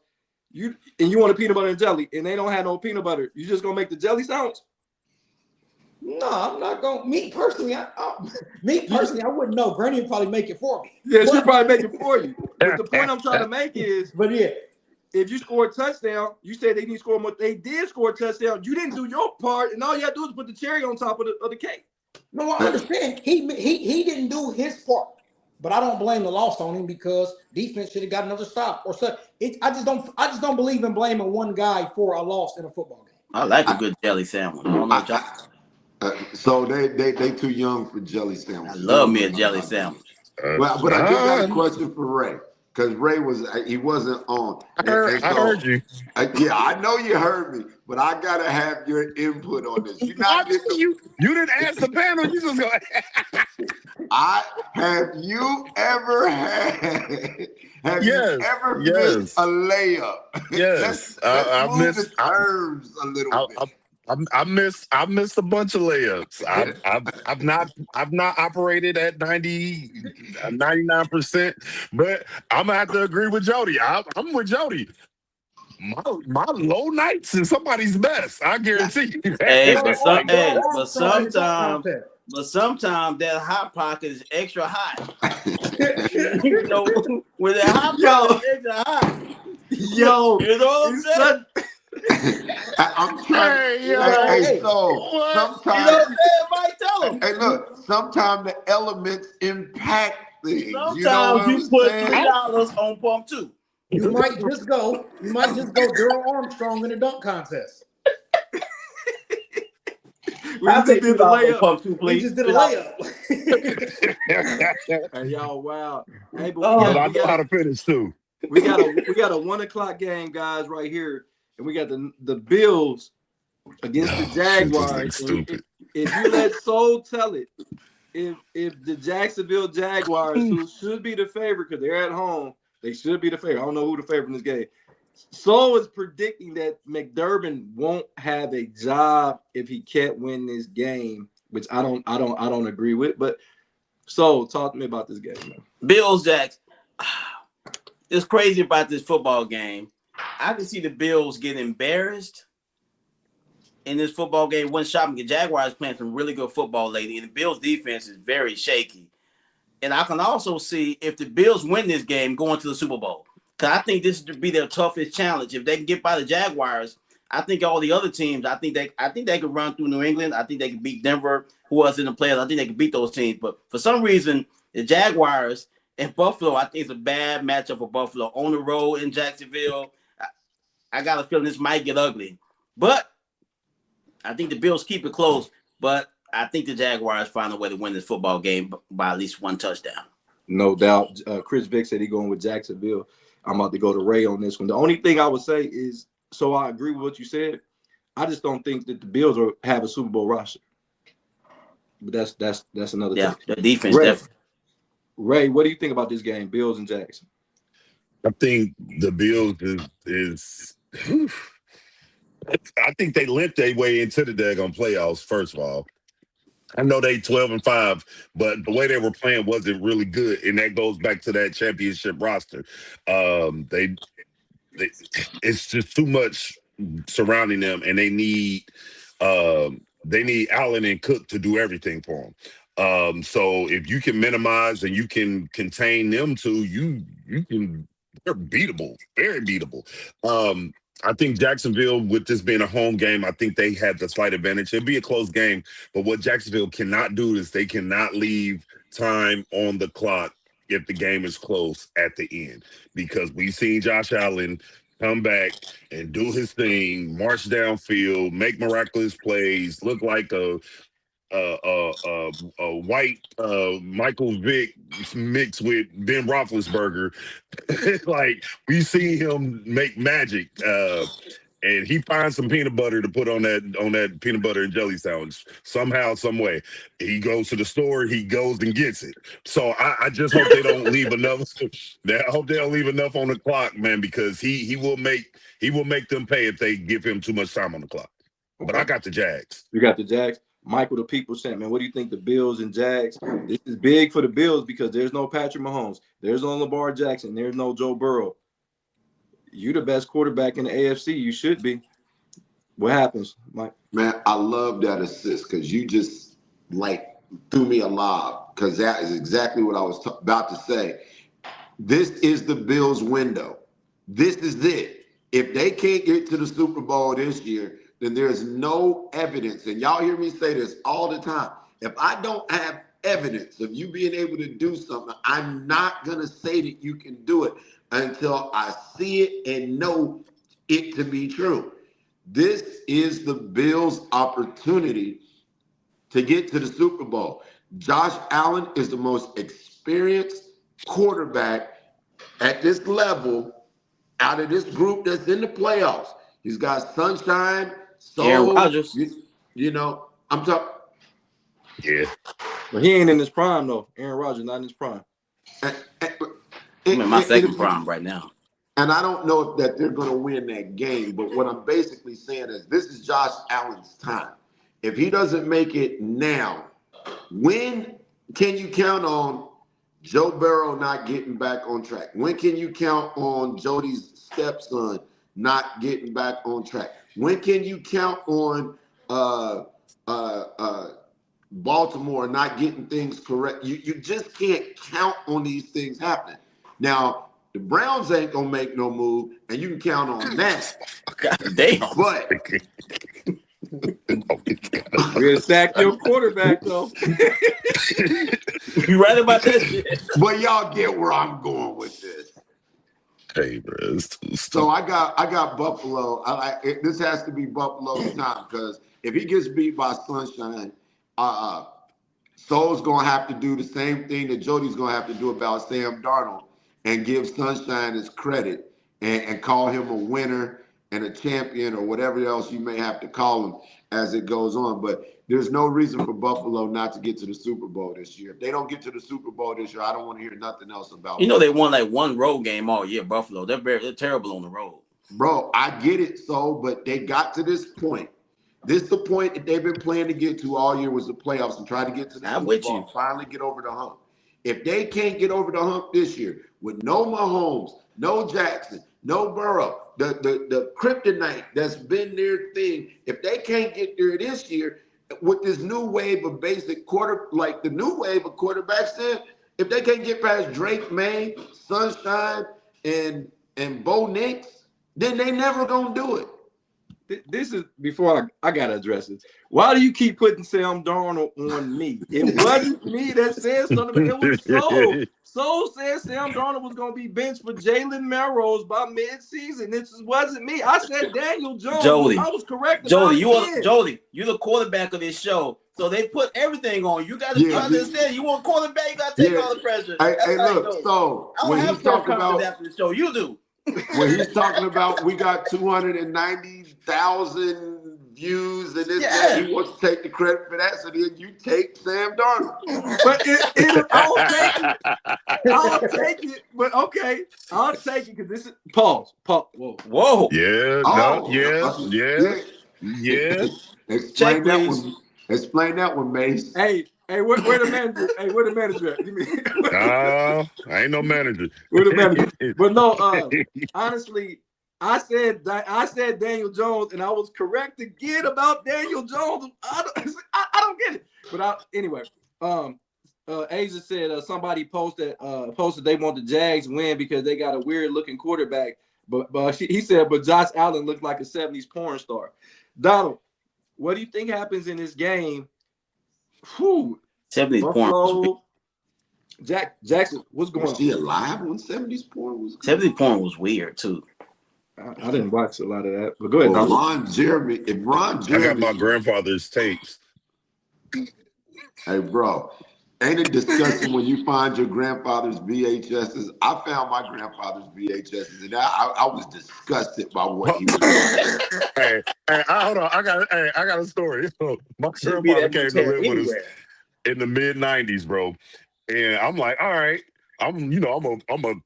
you want a peanut butter and jelly, and they don't have no peanut butter, you just gonna make the jelly sounds? No, I'm not gonna. Me personally, I wouldn't know. Granny would probably make it for me. Yeah, she'll probably make it for you. But the point I'm trying to make is, if you score a touchdown, you said they didn't score more. They did score a touchdown. You didn't do your part, and all you have to do is put the cherry on top of the cake. No, I understand. He didn't do his part. But I don't blame the loss on him because defense should have got another stop or so. I just don't believe in blaming one guy for a loss in a football game. I like a good jelly sandwich. I don't know so they too young for jelly sandwiches. I love me a jelly sandwich. But I do got a question for Ray because Ray wasn't on. I heard you. Yeah, I know you heard me, but I gotta have your input on this. You didn't ask the panel. You just go. Have you ever missed a layup? Yes, I've missed terms a little bit. I missed a bunch of layups. I've not operated at 99%, but I'm gonna have to agree with Jody. I'm with Jody. My low nights is somebody's best. I guarantee you. But sometimes that hot pocket is extra hot. You know, when that hot pocket is extra hot. Yo, you know what I'm saying? I'm trying. Sometimes, Mike, tell him. Hey, look. Sometimes the elements impact things. Sometimes you put $3 on pump 2. You might just go Daryl Armstrong in the dunk contest. We just did the layup. Pump 2, please. We just did a layup. Hey, y'all, wow. Hey, but I know how to finish too. We got a 1:00 game, guys, right here, and we got the Bills against the Jaguars. Stupid. If you let Soul tell it, if the Jacksonville Jaguars, who should be the favorite because they're at home, they should be the favorite. I don't know who the favorite in this game. Soul is predicting that McDermott won't have a job if he can't win this game, which I don't agree with. But So talk to me about this game, man. Bills, Jacks. It's crazy about this football game. I can see the Bills get embarrassed in this football game. One shot, the Jaguars playing some really good football lately, and the Bills defense is very shaky. And I can also see if the Bills win this game going to the Super Bowl. Because I think this would be their toughest challenge. If they can get by the Jaguars, I think all the other teams, I think they could run through New England. I think they could beat Denver, who was in the playoffs. I think they could beat those teams. But for some reason, the Jaguars and Buffalo, I think it's a bad matchup for Buffalo. On the road in Jacksonville, I got a feeling this might get ugly. But I think the Bills keep it close. But I think the Jaguars find a way to win this football game by at least one touchdown. No doubt. Chris Vick said he's going with Jacksonville. I'm about to go to Ray on this one. The only thing I would say is, so I agree with what you said. I just don't think that the Bills have a Super Bowl roster. But that's another thing. Yeah, the defense definitely. Ray, what do you think about this game, Bills and Jags? I think the Bills is I think they limped their way into the daggone playoffs, first of all. I know they 12-5, but the way they were playing wasn't really good, and that goes back to that championship roster. It's just too much surrounding them, and they need Allen and Cook to do everything for them. So if you can minimize and you can contain them two, you can. They're beatable, very beatable. I think Jacksonville, with this being a home game, I think they had the slight advantage. It'll be a close game, but what Jacksonville cannot do is they cannot leave time on the clock if the game is close at the end, because we've seen Josh Allen come back and do his thing, march downfield, make miraculous plays, look like a white Michael Vick mixed with Ben Roethlisberger. Like, we see him make magic, and he finds some peanut butter to put on that peanut butter and jelly sandwich somehow, some way. He goes to the store, he goes and gets it. So I just hope they don't leave enough. I hope they don't leave enough on the clock, man, because he will make them pay if they give him too much time on the clock. But I got the Jags. You got the Jags. Michael, the people sent, man, what do you think the Bills and Jags? This is big for the Bills because there's no Patrick Mahomes. There's no Lamar Jackson. There's no Joe Burrow. You're the best quarterback in the AFC. You should be. What happens, Mike? Man, I love that assist because you just, threw me a lob, because that is exactly what I was about to say. This is the Bills' window. This is it. If they can't get to the Super Bowl this year, then there's no evidence. And y'all hear me say this all the time. If I don't have evidence of you being able to do something, I'm not going to say that you can do it until I see it and know it to be true. This is the Bills' opportunity to get to the Super Bowl. Josh Allen is the most experienced quarterback at this level out of this group that's in the playoffs. He's got sunshine. Aaron Rodgers. You know, I'm talking. Yeah. But he ain't in his prime, though. Aaron Rodgers not in his prime. I'm in my second prime right now. And I don't know if that they're going to win that game, but what I'm basically saying is this is Josh Allen's time. If he doesn't make it now, when can you count on Joe Burrow not getting back on track? When can you count on Jody's stepson not getting back on track? When can you count on Baltimore not getting things correct? You just can't count on these things happening. Now, the Browns ain't gonna make no move, and you can count on that. God damn. But You're gonna sack your quarterback, though. You right about that shit. but y'all get where I'm going with this. Hey, bro. So I got Buffalo. This has to be Buffalo's time, because if he gets beat by Sunshine, Soul's gonna have to do the same thing that Jody's gonna have to do about Sam Darnold and give Sunshine his credit and call him a winner and a champion or whatever else you may have to call him as it goes on. But there's no reason for Buffalo not to get to the Super Bowl this year. If they don't get to the Super Bowl this year, I don't want to hear nothing else about it. You know they won like one road game all year, Buffalo. They're terrible on the road. Bro, I get it, but they got to this point. This is the point that they've been playing to get to all year, was the playoffs and try to get to the I'm Super with Bowl, you. finally get over the hump. If they can't get over the hump this year with no Mahomes, no Jackson, no Burrow, the kryptonite that's been their thing, if they can't get there this year with this new wave of basic like the new wave of quarterbacks, then if they can't get past Drake May, Sunshine, and Bo Nix, then they never gonna do it. This is before I gotta address it. Why do you keep putting Sam Darnold on me? It wasn't me that said something. It was So said Sam Darnold was gonna be benched for Jalen Melrose by mid-season. This wasn't me. I said Daniel Jones. Jody, I was correct. Jody, you're the quarterback of this show. So they put everything on you. Got to understand. You want quarterback, you got to take all the pressure. Hey, look. So I don't have press conference after the show. You do. When he's talking about we got 290,000 views and this, that, he wants to take the credit for that. So then you take Sam Darnold. But I'll take it. But okay, I'll take it because this is pause. Whoa. Yeah. Yeah. Explain that one, Mace. Hey, where the manager? Hey, where the manager at? Give me. I ain't no manager. Where the manager? But no, honestly, I said Daniel Jones, and I was correct again about Daniel Jones. I don't get it. But anyway, Asia said somebody posted they want the Jags win because they got a weird looking quarterback. But he said, but Josh Allen looked like a 70s porn star. Donald, what do you think happens in this game? 70s porn. Jackson, what's going on? Was he alive when 70s porn was? 70s porn was weird too. I didn't watch a lot of that, but go ahead. Well, Ron Jeremy, I got my grandfather's tapes. Hey, bro, ain't it disgusting when you find your grandfather's VHSs? I found my grandfather's VHSs, and I was disgusted by what he was doing. Hey, hold on. I got a story. My grandfather came to live with us in the mid-90s, bro. And I'm like, all right. I'm a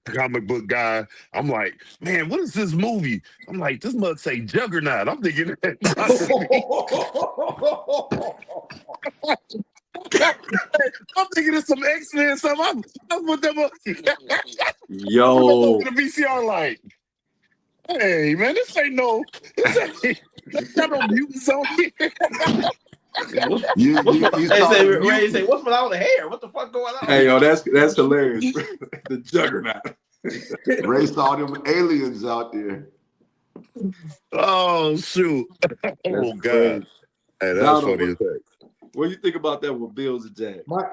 comic book guy. I'm like, man, what is this movie? I'm like, this must say Juggernaut. I'm thinking I'm thinking of some X-Men stuff. I'm with them up. Yo, the VCR like, hey man, this ain't no got no mutants on here. You Ray say, what's without the hair? What the fuck going on? Hey, yo, that's hilarious. The Juggernaut. Ray saw them aliens out there. Oh shoot! Oh god! Hey, that's funny as heck. What do you think about that with Bills and Jags? My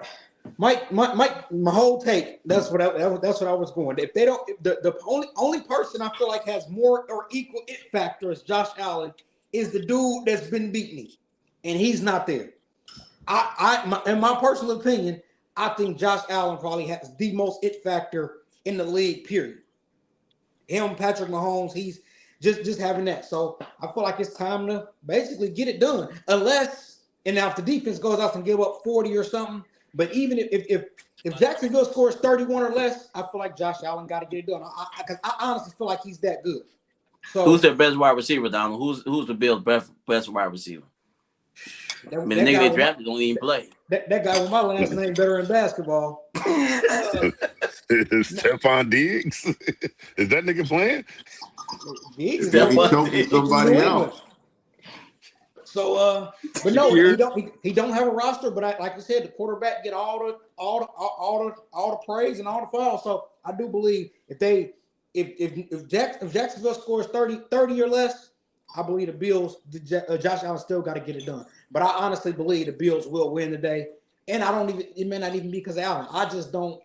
whole take. That's what I was going. If they don't, the only person I feel like has more or equal it factor as Josh Allen is the dude that's been beating him, and he's not there. In my personal opinion, I think Josh Allen probably has the most it factor in the league. Period. Him, Patrick Mahomes, he's just having that. So I feel like it's time to basically get it done. Unless, and now if the defense goes out and give up 40 or something, but even if Jacksonville scores 31 or less, I feel like Josh Allen got to get it done. Because I honestly feel like he's that good. So who's their best wide receiver, Donald? Who's the Bills' best wide receiver? I mean, the nigga they drafted don't even play. That guy with my last name better in basketball. Stephon Diggs. Is that nigga playing? He's somebody else. So, but no, he don't have a roster. But like I said, the quarterback get all the praise and all the falls. So I do believe if Jacksonville scores 30 or less, I believe the Bills, Josh Allen still got to get it done. But I honestly believe the Bills will win today. And it may not even be because of Allen. I just don't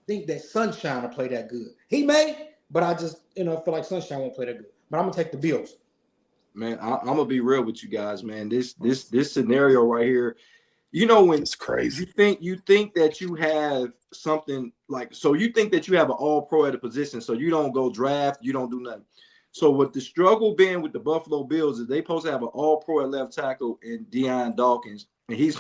think that Sunshine will play that good. He may, but I just, feel like Sunshine won't play that good. But I'm going to take the Bills. Man, I'm going to be real with you guys, man. This scenario right here, when it's crazy. You think that you have something like, so you think that you have an all-pro at a position, so you don't go draft, you don't do nothing. So what the struggle been with the Buffalo Bills is they supposed to have an all-pro at left tackle in Deion Dawkins, And he's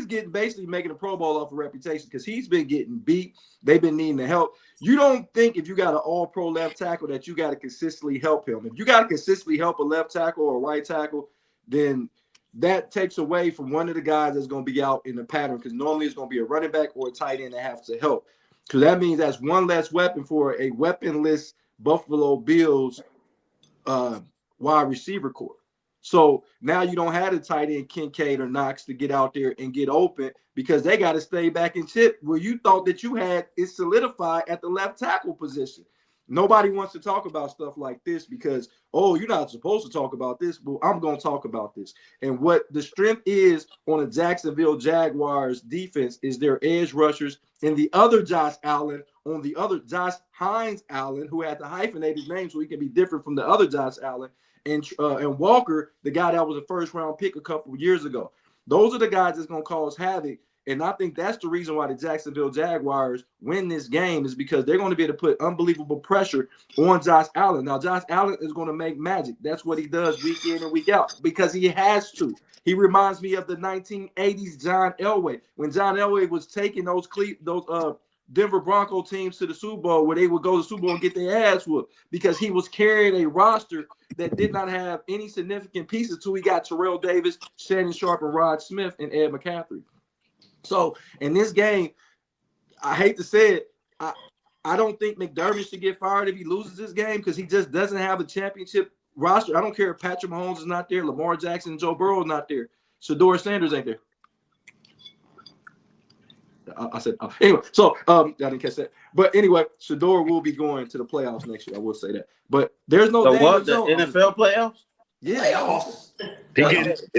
getting basically making a Pro Bowl off of reputation because he's been getting beat. They've been needing the help. You don't think if you got an all-pro left tackle that you got to consistently help him. If you got to consistently help a left tackle or a right tackle, then that takes away from one of the guys that's going to be out in the pattern because normally it's going to be a running back or a tight end that has to help. Because that means that's one less weapon for a weaponless Buffalo Bills wide receiver corps. So now you don't have the tight end Kincaid or Knox to get out there and get open because they got to stay back and chip where you thought that you had it solidified at the left tackle position. Nobody wants to talk about stuff like this because, oh, you're not supposed to talk about this. Well, I'm going to talk about this. And what the strength is on a Jacksonville Jaguars defense is their edge rushers and the other Josh Allen on the other Josh Hines Allen, who had to hyphenate his name so he can be different from the other Josh Allen. And Walker, the guy that was a first-round pick a couple of years ago. Those are the guys that's going to cause havoc. And I think that's the reason why the Jacksonville Jaguars win this game is because they're going to be able to put unbelievable pressure on Josh Allen. Now, Josh Allen is going to make magic. That's what he does week in and week out because he has to. He reminds me of the 1980s John Elway. When John Elway was taking those Denver Bronco teams to the Super Bowl where they would go to the Super Bowl and get their ass whooped because he was carrying a roster that did not have any significant pieces till he got Terrell Davis, Shannon Sharp, and Rod Smith and Ed McCaffrey. So in this game, I hate to say it, I don't think McDermott should get fired if he loses this game because he just doesn't have a championship roster. I don't care if Patrick Mahomes is not there, Lamar Jackson, Joe Burrow is not there, Shedeur Sanders ain't there. I said anyway. So I didn't catch that, but anyway, Shedeur will be going to the playoffs next year. I will say that, but there's no. The what? The NFL playoffs? Yeah. Playoffs.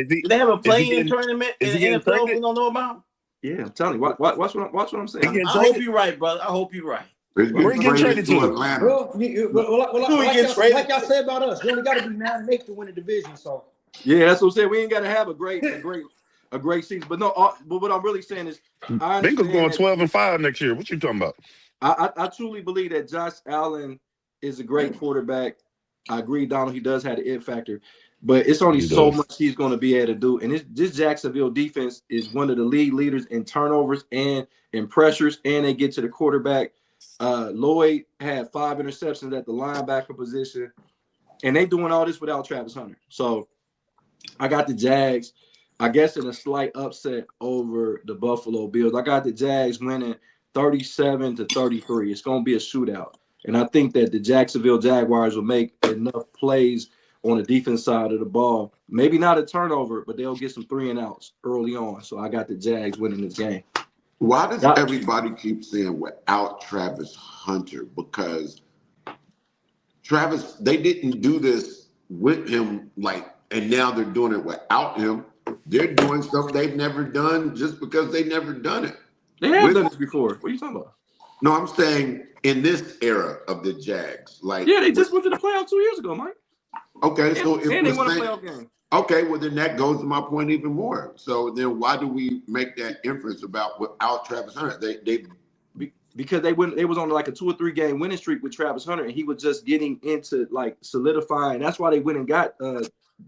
Do they have a play-in tournament in the NFL we don't know about? Yeah, I'm telling you. Watch what I'm saying. I hope you're right, brother. I hope you're right. Where he getting traded to? Atlanta. Like y'all said about us, you only got to be 9-8 to win the division. So yeah, that's what I'm saying. We ain't got to have a great season, but no. But what I'm really saying is, Bengals going 12-5 next year. What you talking about? I truly believe that Josh Allen is a great quarterback. I agree, Donald. He does have the it factor, but it's only so much he's going to be able to do. And this Jacksonville defense is one of the league leaders in turnovers and in pressures, and they get to the quarterback. Lloyd had 5 interceptions at the linebacker position, and they doing all this without Travis Hunter. So I got the Jags, I guess, in a slight upset over the Buffalo Bills. I got the Jags winning 37-33. It's going to be a shootout. And I think that the Jacksonville Jaguars will make enough plays on the defense side of the ball. Maybe not a turnover, but they'll get some 3-and-outs early on. So I got the Jags winning this game. Why does everybody keep saying without Travis Hunter? Because Travis, they didn't do this with him, and now they're doing it without him. They're doing stuff they've never done just because they never done it. They have done this before. What are you talking about? No, I'm saying in this era of the Jags. They just went to the playoffs 2 years ago, Mike. Okay, so if they won a playoff game. Okay, well then that goes to my point even more. So then why do we make that inference about without Travis Hunter? Because they was on like a 2 or 3 game winning streak with Travis Hunter, and he was just getting into solidifying. That's why they went and got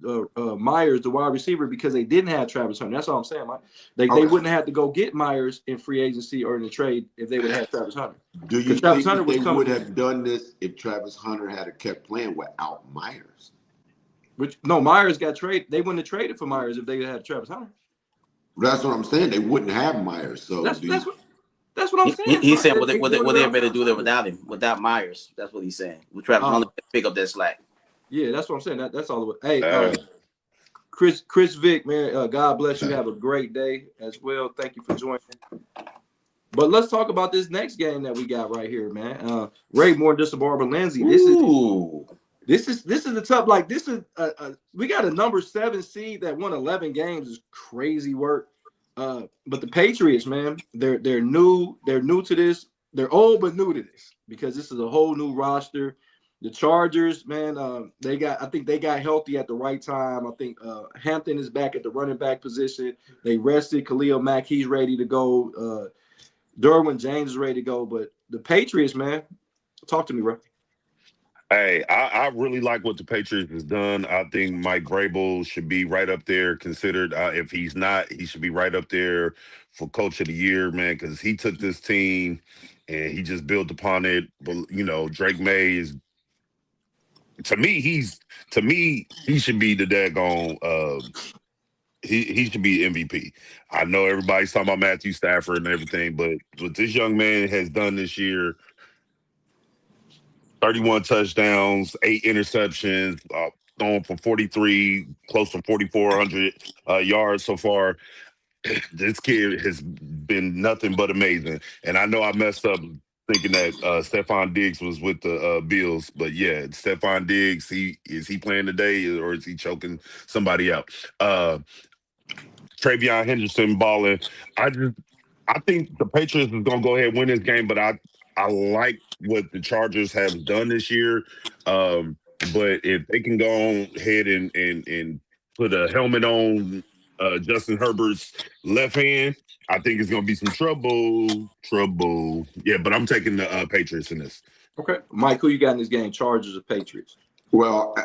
Myers, the wide receiver, because they didn't have Travis Hunter. That's all I'm saying, Mike. They wouldn't have to go get Myers in free agency or in the trade if they would have had Travis Hunter. Do you think they would have done this if Travis Hunter had kept playing without Myers? Myers got traded. They wouldn't have traded for Myers if they had Travis Hunter. That's what I'm saying. They wouldn't have Myers. So that's what I'm saying. He said what they better do there without him, without Myers. That's what he's saying. With Travis Hunter, pick up that slack. Yeah, that's what I'm saying. That's all of it. Hey, Chris Vick, man, God bless you. Have a great day as well. Thank you for joining. But let's talk about this next game that we got right here, man. Ray Moore, Barbara Lindsay. This is a tough. We got a number 7 seed that won 11 games. Is crazy work. But the Patriots, man, they're new. They're new to this. They're old but new to this because this is a whole new roster. The Chargers, man, I think they got healthy at the right time. I think Hampton is back at the running back position. They rested Khalil Mack. He's ready to go. Derwin James is ready to go. But the Patriots, man, talk to me, bro. Hey, I really like what the Patriots has done. I think Mike Vrabel should be right up there considered. If he's not, he should be right up there for Coach of the Year, man, because he took this team and he just built upon it. But Drake May is to me he should be the daggone he should be MVP. I know everybody's talking about Matthew Stafford and everything, but what this young man has done this year. 31 touchdowns, 8 interceptions, throwing for 43, close to 4,400 yards so far. This kid has been nothing but amazing. And I know I messed up thinking that Stephon Diggs was with the Bills, but yeah, Stephon Diggs, is he playing today or is he choking somebody out? Travion Henderson balling. I think the Patriots is gonna go ahead and win this game, but I like what the Chargers have done this year. But if they can go on ahead and put a helmet on Justin Herbert's left hand, I think it's gonna be some trouble. Yeah, but I'm taking the Patriots in this. Okay, Mike, who you got in this game? Chargers or Patriots? Well,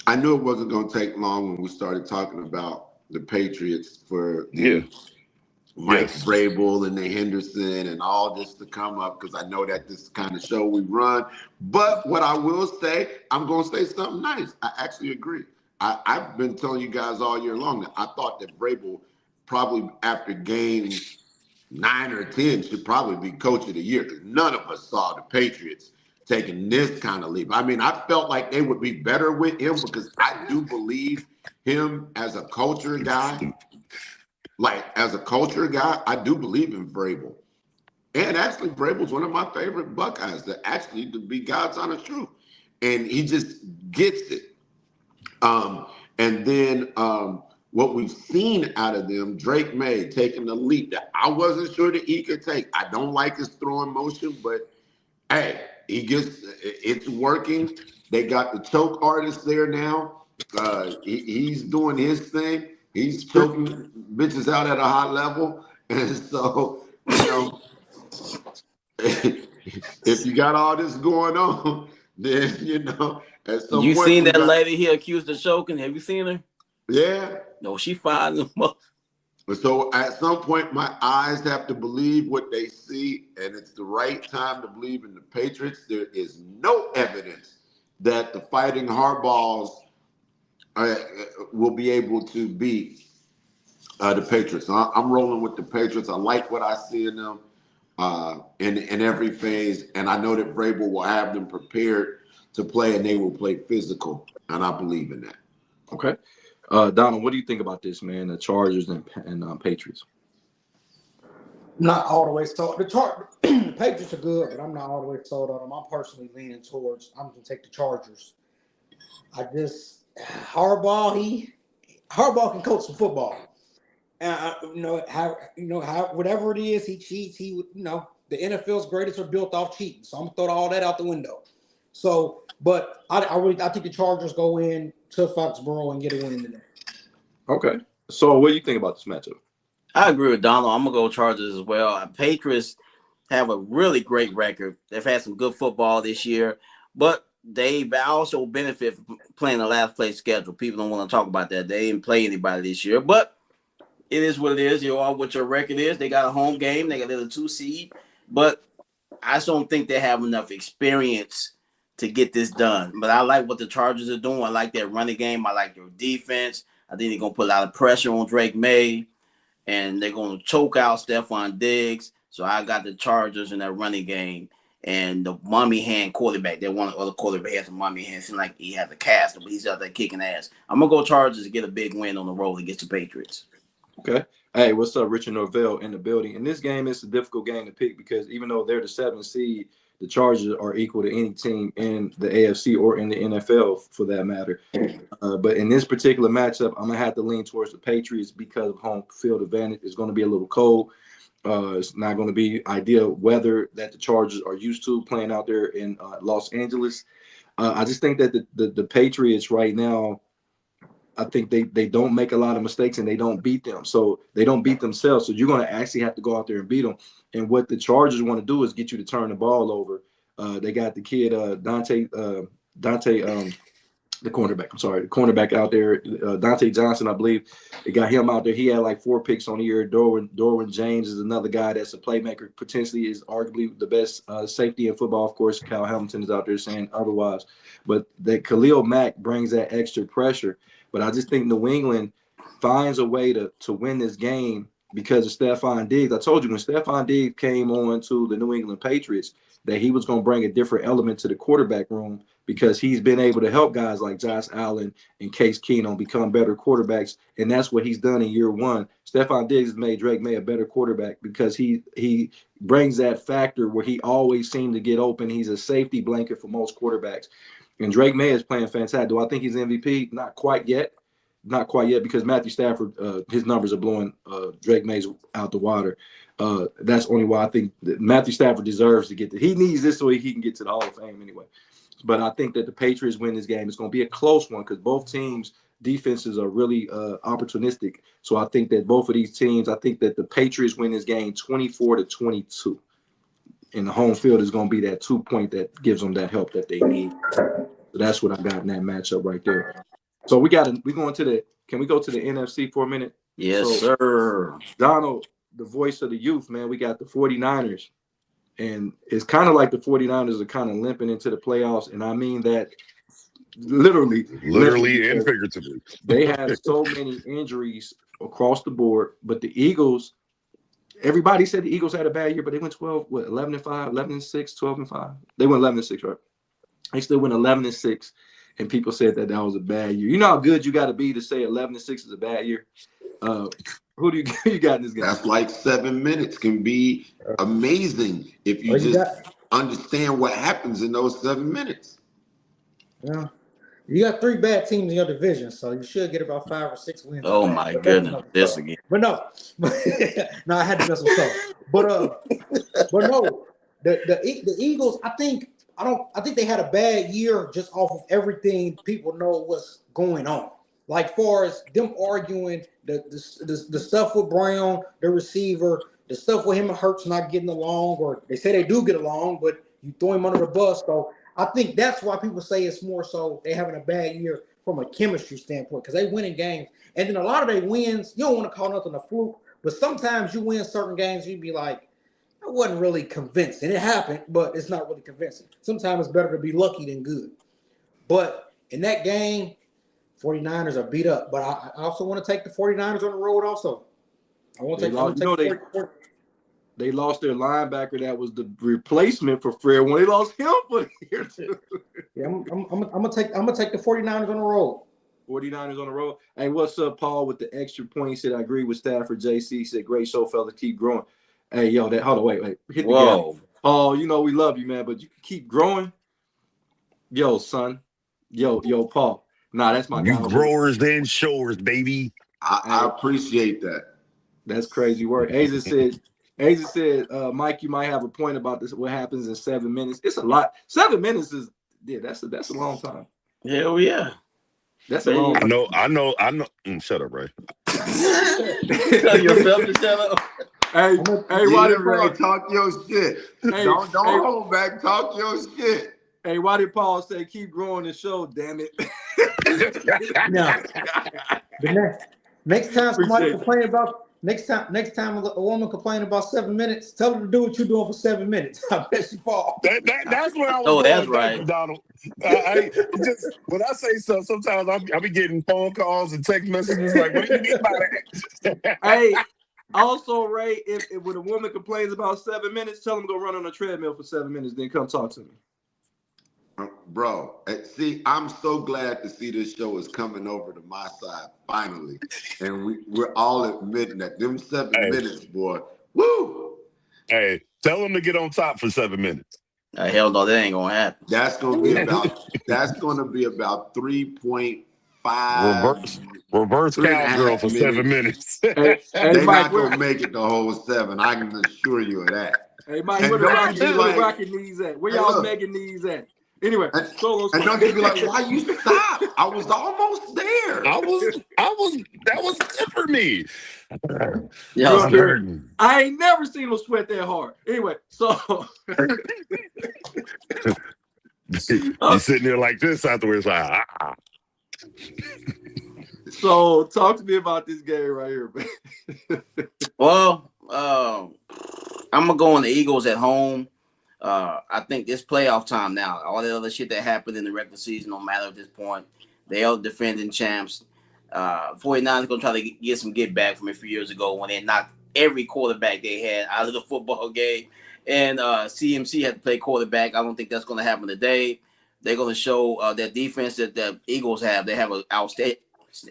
I knew it wasn't going to take long when we started talking about the Patriots for the Mike Vrabel and the Henderson and all this to come up, because I know that this kind of show we run. But what I will say, I'm going to say something nice. I actually agree. I've been telling you guys all year long that I thought that Vrabel probably after game 9 or 10 should probably be Coach of the Year, because none of us saw the Patriots taking this kind of leap. I mean, I felt like they would be better with him because I do believe him as a culture guy. Like, as a culture guy, I do believe in Vrabel. And actually, Vrabel's one of my favorite Buckeyes, to be God's honest truth. And he just gets it. And then what we've seen out of them, Drake May taking the leap that I wasn't sure that he could take. I don't like his throwing motion, but hey, it's working. They got the choke artist there now. He's doing his thing. He's choking bitches out at a high level. And so, if you got all this going on, then, at some you point. Seen that lady he accused of choking? Have you seen her? Yeah. No, she fired him up. So at some point, my eyes have to believe what they see, and it's the right time to believe in the Patriots. There is no evidence that the Fighting Hardballs will be able to beat the Patriots. I'm rolling with the Patriots. I like what I see in them in every phase, and I know that Vrabel will have them prepared to play, and they will play physical, and I believe in that. Okay. Donald, what do you think about this, man? The Chargers and Patriots. Not all the way sold. The Patriots are good, but I'm not all the way sold on them. I'm personally leaning towards. I'm going to take the Chargers. Harbaugh can coach some football. Whatever it is, he cheats. The NFL's greatest are built off cheating. So I'm gonna throw all that out the window. So, but I think the Chargers go in to Foxborough and get a win in there. Okay. So what do you think about this matchup? I agree with Donald. I'm gonna go Chargers as well. Patriots have a really great record. They've had some good football this year, but they've also benefit from playing the last place schedule. People don't want to talk about that. They didn't play anybody this year, but it is what it is. You are what your record is. They got a home game. They got a 2 seed, but I just don't think they have enough experience to get this done. But I like what the Chargers are doing. I like their running game. I like their defense. I think they're going to put a lot of pressure on Drake May, and they're going to choke out Stephon Diggs. So I got the Chargers in that running game. And the mummy hand quarterback, they want other quarterback has some mummy hand. Seems like he has a cast, but he's out there kicking ass. I'm going to go Chargers to get a big win on the road against the Patriots. Okay. Hey, what's up? Richard Norvell in the building. In this game, it's a difficult game to pick because even though they're the 7th seed, the Chargers are equal to any team in the AFC or in the NFL for that matter. But in this particular matchup, I'm going to have to lean towards the Patriots because of home field advantage. It's going to be a little cold. It's not going to be ideal weather that the Chargers are used to playing out there in Los Angeles. I just think that the Patriots right now, I think they don't make a lot of mistakes and they don't beat them. So they don't beat themselves. So you're going to actually have to go out there and beat them. And what the Chargers want to do is get you to turn the ball over They got the kid Dante, the cornerback. I'm sorry, the cornerback out there, Dante Johnson, I believe. They got him out there. He had like 4 picks on the year. Dorwin James is another guy that's a playmaker. Potentially is arguably the best safety in football. Of course, Kyle Hamilton is out there saying otherwise. But that Khalil Mack brings that extra pressure. But I just think New England finds a way to win this game because of Stephon Diggs. I told you when Stephon Diggs came on to the New England Patriots that he was going to bring a different element to the quarterback room because he's been able to help guys like Josh Allen and Case Keenum become better quarterbacks, and that's what he's done in year one. Stephon Diggs has made Drake May a better quarterback because he brings that factor where he always seemed to get open. He's a safety blanket for most quarterbacks, and Drake May is playing fantastic. Do I think he's MVP? Not quite yet. Not quite yet because Matthew Stafford, his numbers are blowing Drake May's out the water. That's only why I think that Matthew Stafford deserves to get he needs this so he can get to the Hall of Fame anyway. But I think that the Patriots win this game. It's going to be a close one because both teams' defenses are really opportunistic. So I think that both of these teams, I think that the Patriots win this game 24-22. And the home field is going to be that 2-point that gives them that help that they need. So that's what I got in that matchup right there. So we going to can we go to the NFC for a minute? Yes, sir. Donald, the voice of the youth, man, we got the 49ers. And it's kind of like the 49ers are kind of limping into the playoffs. And I mean that literally and figuratively. They have so many injuries across the board. But the Eagles, everybody said the Eagles had a bad year, but they went 11-5, 11-6, 12-5. They went 11-6, right? They still went 11-6. And people said that was a bad year. You know how good you got to be to say 11-6 is a bad year? Who do you got in this game? That's like 7 minutes can be amazing if you just understand what happens in those 7 minutes. Yeah. You got 3 bad teams in your division, so you should get about 5 or 6 wins. Oh my goodness, this again. But no, no, I had to mess with stuff. But no, the Eagles, I think they had a bad year just off of everything people know what's going on. Like far as them arguing the stuff with Brown, the receiver, the stuff with him and Hurts not getting along, or they say they do get along, but you throw him under the bus. So I think that's why people say it's more so they having a bad year from a chemistry standpoint because they winning games. And then a lot of their wins, you don't want to call nothing a fluke, but sometimes you win certain games, you'd be like, I wasn't really convinced. And it happened, but it's not really convincing. Sometimes it's better to be lucky than good. But in that game, 49ers are beat up. But I also want to take the 49ers on the road also. I want to take they lost their linebacker that was the replacement for Fred when they lost him for the year too. Yeah, I'm gonna take the 49ers on the road. 49ers on the road. Hey, what's up, Paul, with the extra point? He said, I agree with Stafford. JC said, great show, fella. Keep growing. Hey, yo, hold on, wait. Hit the gap. Oh, you know we love you, man, but you keep growing. Yo, son. Yo, Paul. Nah, that's my guy. You growers then showers, baby. I appreciate that. That's crazy work. Asia said, Mike, you might have a point about this. What happens in 7 minutes? It's a lot. 7 minutes is that's a long time. Hell yeah. That's a long time. I know. Shut up, Ray. Tell yourself to shut up. Hey, why did Ray talk your shit? Hey, don't hold back. Talk your shit. Hey, why did Paul say keep growing the show? Damn it! No. Next time somebody complain about next time a woman complain about 7 minutes, tell her to do what you're doing for 7 minutes. I bet she fall. That's where I was. Oh, that's right, Donald. I just when I say stuff, sometimes I be getting phone calls and text messages like, "What do you mean by that?" Hey. Also, Ray, if when a woman complains about 7 minutes, tell them to go run on a treadmill for 7 minutes, then come talk to me. Bro, see, I'm so glad to see this show is coming over to my side finally. And we're all admitting that them 7 minutes, boy. Woo! Hey, tell them to get on top for 7 minutes. Hell no, that ain't gonna happen. That's gonna be about 3.5 reverse cowgirl for 7 minutes. Hey, they're Mike, not gonna make it the whole 7. I can assure you of that. Hey, Mike, where the Rocket knees at? Where y'all Megan knees at? Anyway, and don't be like, why you stop? I was almost there. That was good for me. Yeah, I ain't never seen him sweat that hard. Anyway, so You sitting there like this afterwards, like, So talk to me about this game right here, man. Well, I'm gonna go on the Eagles at home. I think this playoff time now, all the other shit that happened in the regular season don't matter at this point. They are defending champs. 49ers gonna try to get some get back from a few years ago when they knocked every quarterback they had out of the football game. And CMC had to play quarterback. I don't think that's gonna happen today. They're gonna show that defense that the Eagles have. They have an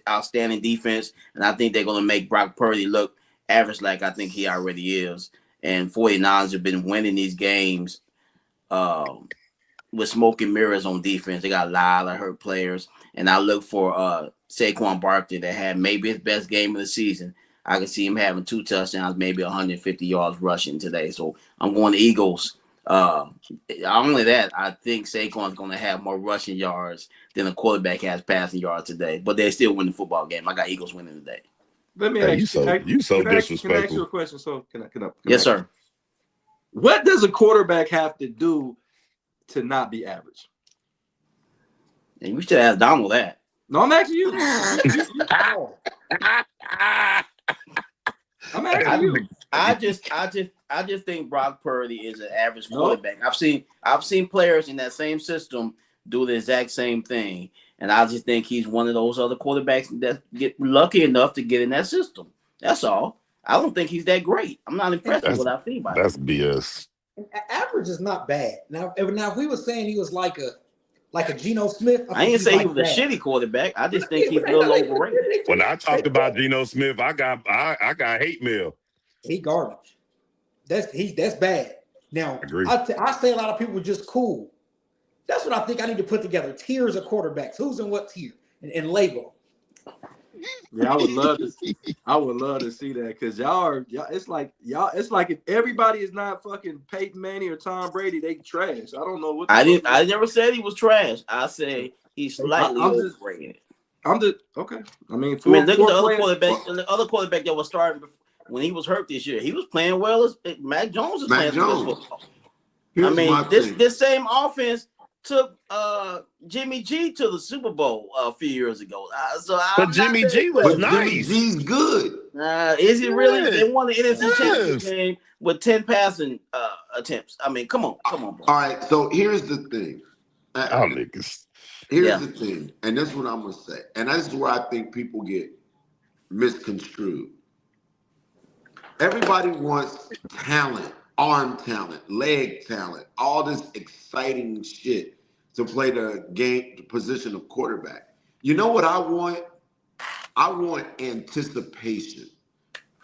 outstanding defense, and I think they're gonna make Brock Purdy look average like I think he already is. And 49ers have been winning these games with smoke and mirrors on defense. They got a lot of hurt players. And I look for Saquon Barkley that had maybe his best game of the season. I can see him having 2 touchdowns, maybe 150 yards rushing today. So I'm going to Eagles. Not only that, I think Saquon's going to have more rushing yards than a quarterback has passing yards today. But they still win the football game. I got Eagles winning today. Let me hey, ask you so can I ask you disrespectful. a question? So can I Yes, sir. What does a quarterback have to do to not be average? And we should ask Donald that. No, I'm asking you. I'm asking you. I just think Brock Purdy is an average quarterback. I've seen players in that same system do the exact same thing, and I just think he's one of those other quarterbacks that get lucky enough to get in that system. That's all. I don't think he's that great. I'm not impressed with what I see by him. That's BS. Average is not bad. Now if we were saying he was like a Geno Smith, I ain't say he was a shitty quarterback. I just think he's a little overrated. When I talked about Geno Smith, I got hate mail. He garbage. That's bad. Now Agree. I say a lot of people are just cool. That's what I think I need to put together. Tiers of quarterbacks. Who's in what tier and label. Yeah, I would love to see that because y'all. It's like if everybody is not fucking Peyton Manning or Tom Brady, they trash. I don't know what. I never said he was trash. I say he's slightly overrated. Okay. I mean, look at the other quarterback. The other quarterback that was starting when he was hurt this year, he was playing well. As Mac Jones is playing good football. I mean, this same offense took Jimmy G to the Super Bowl a few years ago. But Jimmy G was nice. Jimmy G's good. Is he really? They won the NFC Championship game with 10 passing attempts. I mean, come on, bro. All right, so here's the thing. Here's the thing, and this is what I'm gonna say, and this is where I think people get misconstrued. Everybody wants talent. Arm talent, leg talent, all this exciting shit to play the position of quarterback. You know what I want? I want anticipation,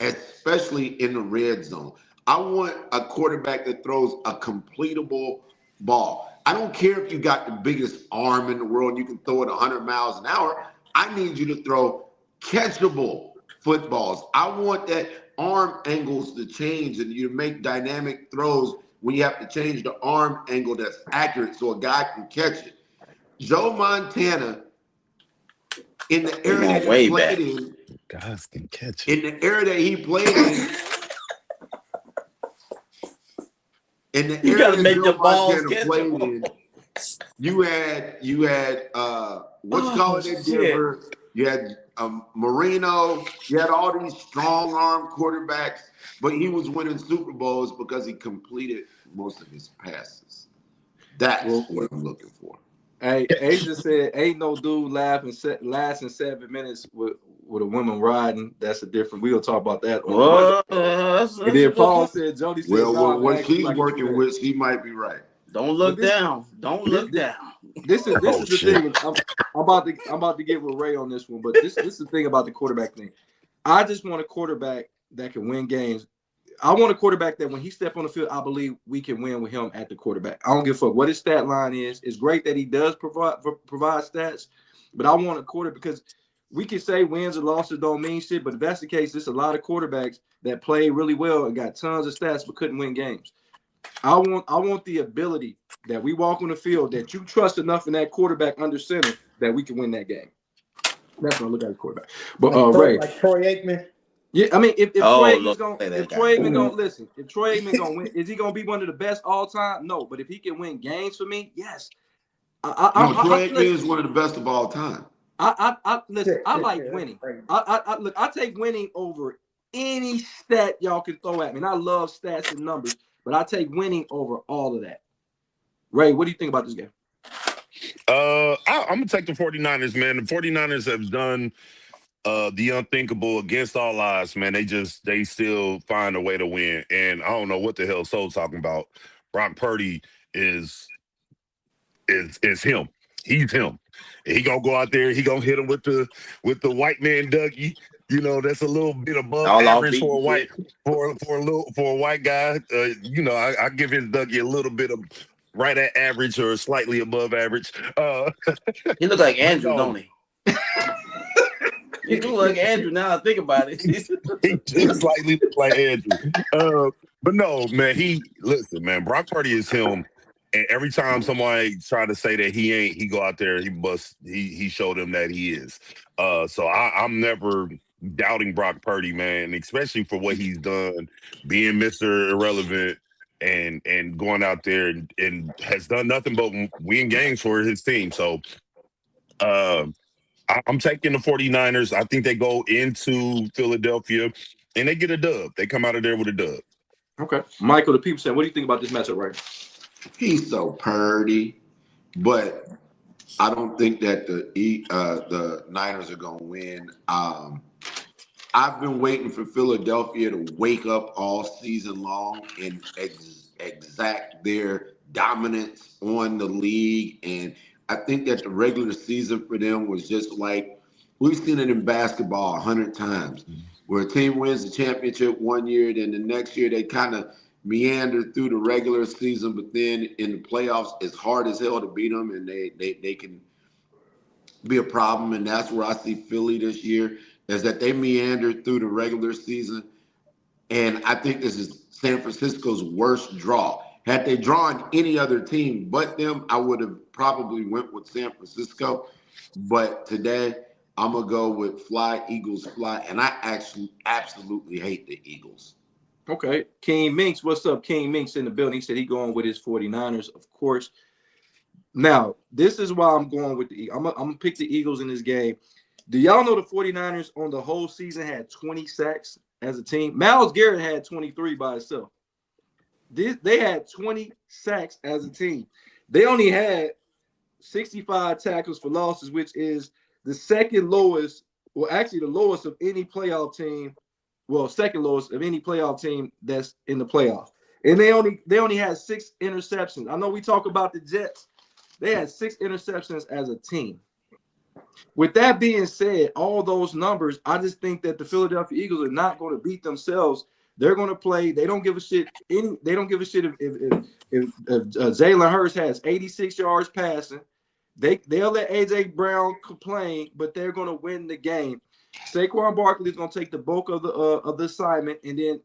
especially in the red zone. I want a quarterback that throws a completable ball. I don't care if you got the biggest arm in the world and you can throw it 100 miles an hour. I need you to throw catchable footballs. I want that arm angles to change and you make dynamic throws when you have to change the arm angle that's accurate so a guy can catch it. Joe Montana, in the era that he played in, guys can catch it. In the era that he played in the you era gotta that make Joe the balls Montana played in, you had what's called in Denver, you had Marino, you had all these strong arm quarterbacks, but he was winning Super Bowls because he completed most of his passes. That's what I'm looking for. Hey, Asia said, ain't no dude lasting 7 minutes with a woman riding. That's a different. We'll talk about that. And then Paul said, Jody said, well, what she's working with, she might be right. Don't look down. Don't look down. This is the thing. I'm about to get with Ray on this one, but this is the thing about the quarterback thing. I just want a quarterback that can win games. I want a quarterback that when he steps on the field, I believe we can win with him at the quarterback. I don't give a fuck what his stat line is. It's great that he does provide stats, but I want a quarterback because we can say wins or losses don't mean shit, but if that's the case, there's a lot of quarterbacks that play really well and got tons of stats but couldn't win games. I want the ability that we walk on the field that you trust enough in that quarterback under center that we can win that game. That's what I look at the quarterback. But Ray, like Troy Aikman. Yeah, I mean, if Oh, Troy Lord, Aikman's gonna say that if guy. Troy Aikman gonna listen, if Troy Aikman gonna win, is he gonna be one of the best all time? No, but if he can win games for me, yes. No, Troy Aikman Listen, is one of the best of all time. listen. I like winning. Look. I take winning over any stat y'all can throw at me. And I love stats and numbers, but I take winning over all of that. Ray, what do you think about this game? I'm gonna take the 49ers, man. The 49ers have done the unthinkable against all odds, man. They still find a way to win. And I don't know what the hell Soul's talking about. Brock Purdy is him. He's him. And he gonna go out there, he gonna hit him with the white man Dougie. You know, that's a little bit above All off average for a white beat. for a white guy. You know, I give his Dougie a little bit of right at average or slightly above average. He look like But Andrew, no, don't he? He look like Andrew now I think about it. he just slightly look like Andrew. But no, man, listen, man, Brock Purdy is him. And every time somebody try to say that he ain't, he go out there, he showed them that he is. So I'm never doubting Brock Purdy, man, especially for what he's done, being Mr. Irrelevant and going out there and has done nothing but win games for his team. So I'm taking the 49ers. I think they go into Philadelphia and they get a dub. They come out of there with a dub. Okay. Michael, the people saying, what do you think about this matchup, right? He's so purdy, but I don't think that the Niners are going to win. I've been waiting for Philadelphia to wake up all season long and exact their dominance on the league. And I think that the regular season for them was just like, we've seen it in basketball 100 times, where a team wins the championship one year, then the next year they kind of meander through the regular season, but then in the playoffs, it's hard as hell to beat them, and they can be a problem. And that's where I see Philly this year, is that they meandered through the regular season. And I think this is San Francisco's worst draw. Had they drawn any other team but them, I would have probably went with San Francisco. But today, I'm going to go with fly, Eagles fly. And I actually absolutely hate the Eagles. Okay. King Minks, what's up? King Minks in the building. He said he going with his 49ers, of course. Now, this is why I'm going with the Eagles. I'm going to pick the Eagles in this game. Do y'all know the 49ers on the whole season had 20 sacks as a team? Myles Garrett had 23 by himself. They had 20 sacks as a team. They only had 65 tackles for losses, which is the second lowest, well, actually the lowest of any playoff team. Well, second lowest of any playoff team that's in the playoff. And they only had 6 interceptions. I know we talk about the Jets. They had 6 interceptions as a team. With that being said, all those numbers, I just think that the Philadelphia Eagles are not going to beat themselves. They're going to play. They don't give a shit. They don't give a shit if Jalen Hurts has 86 yards passing. They'll let AJ Brown complain, but they're going to win the game. Saquon Barkley is going to take the bulk of the assignment, and then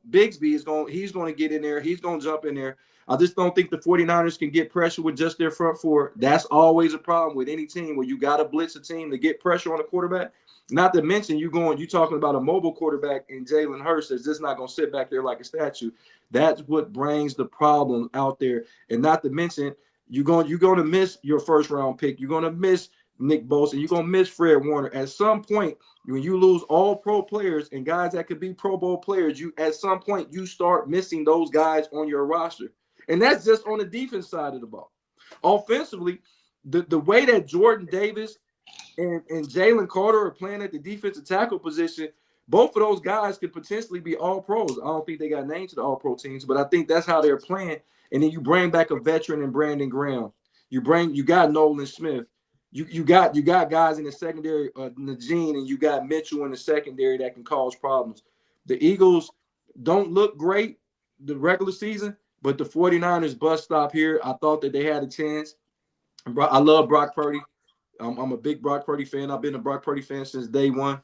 Bigsby he's going to get in there. He's going to jump in there. I just don't think the 49ers can get pressure with just their front four. That's always a problem with any team where you got to blitz a team to get pressure on a quarterback. Not to mention you talking about a mobile quarterback in Jalen Hurts that's just not going to sit back there like a statue. That's what brings the problem out there. And not to mention you're going to miss your first round pick. You're going to miss Nick Bosa. You're going to miss Fred Warner. At some point, when you lose all pro players and guys that could be Pro Bowl players, at some point you start missing those guys on your roster. And that's just on the defense side of the ball. Offensively, the way that Jordan Davis and Jalen Carter are playing at the defensive tackle position, both of those guys could potentially be all pros. I don't think they got named to the all pro teams, but I think that's how they're playing. And then you bring back a veteran in Brandon Graham. You got Nolan Smith. You got guys in the secondary, Najee, and you got Mitchell in the secondary that can cause problems. The Eagles don't look great the regular season, but the 49ers bust stop here. I thought that they had a chance. I love Brock Purdy. I'm a big Brock Purdy fan. I've been a Brock Purdy fan since day one.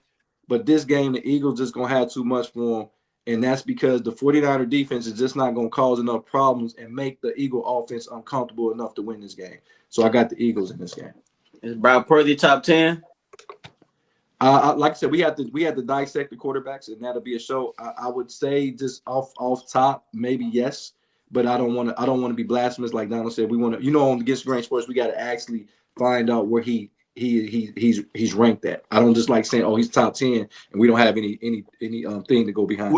But this game, the Eagles just going to have too much for them. And that's because the 49er defense is just not going to cause enough problems and make the Eagle offense uncomfortable enough to win this game. So I got the Eagles in this game. Is Brock Purdy top 10? Like I said, we had to dissect the quarterbacks, and that'll be a show. I would say just off top, maybe yes, but I don't want to be blasphemous. Like Donald said, we want to, on Against Grain Sports, we got to actually find out where he's ranked at. I don't just like saying, oh, he's top 10, and we don't have any thing to go behind.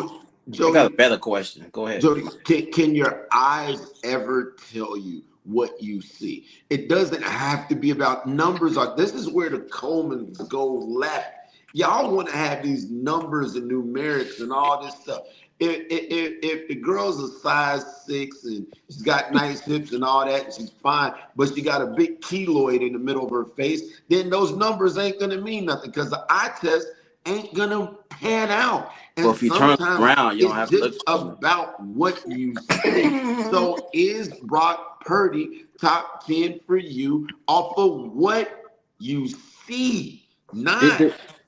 I got a better question. Go ahead. Jody, can your eyes ever tell you what you see? It doesn't have to be about numbers. This is where the Colemans go left. Y'all want to have these numbers and numerics and all this stuff. If the girl's a size 6 and she's got nice hips and all that, and she's fine, but she got a big keloid in the middle of her face, then those numbers ain't gonna mean nothing because the eye test ain't gonna pan out. And well, if you turn around, you don't have to look about what you see. So is Brock Purdy top 10 for you off of what you see, not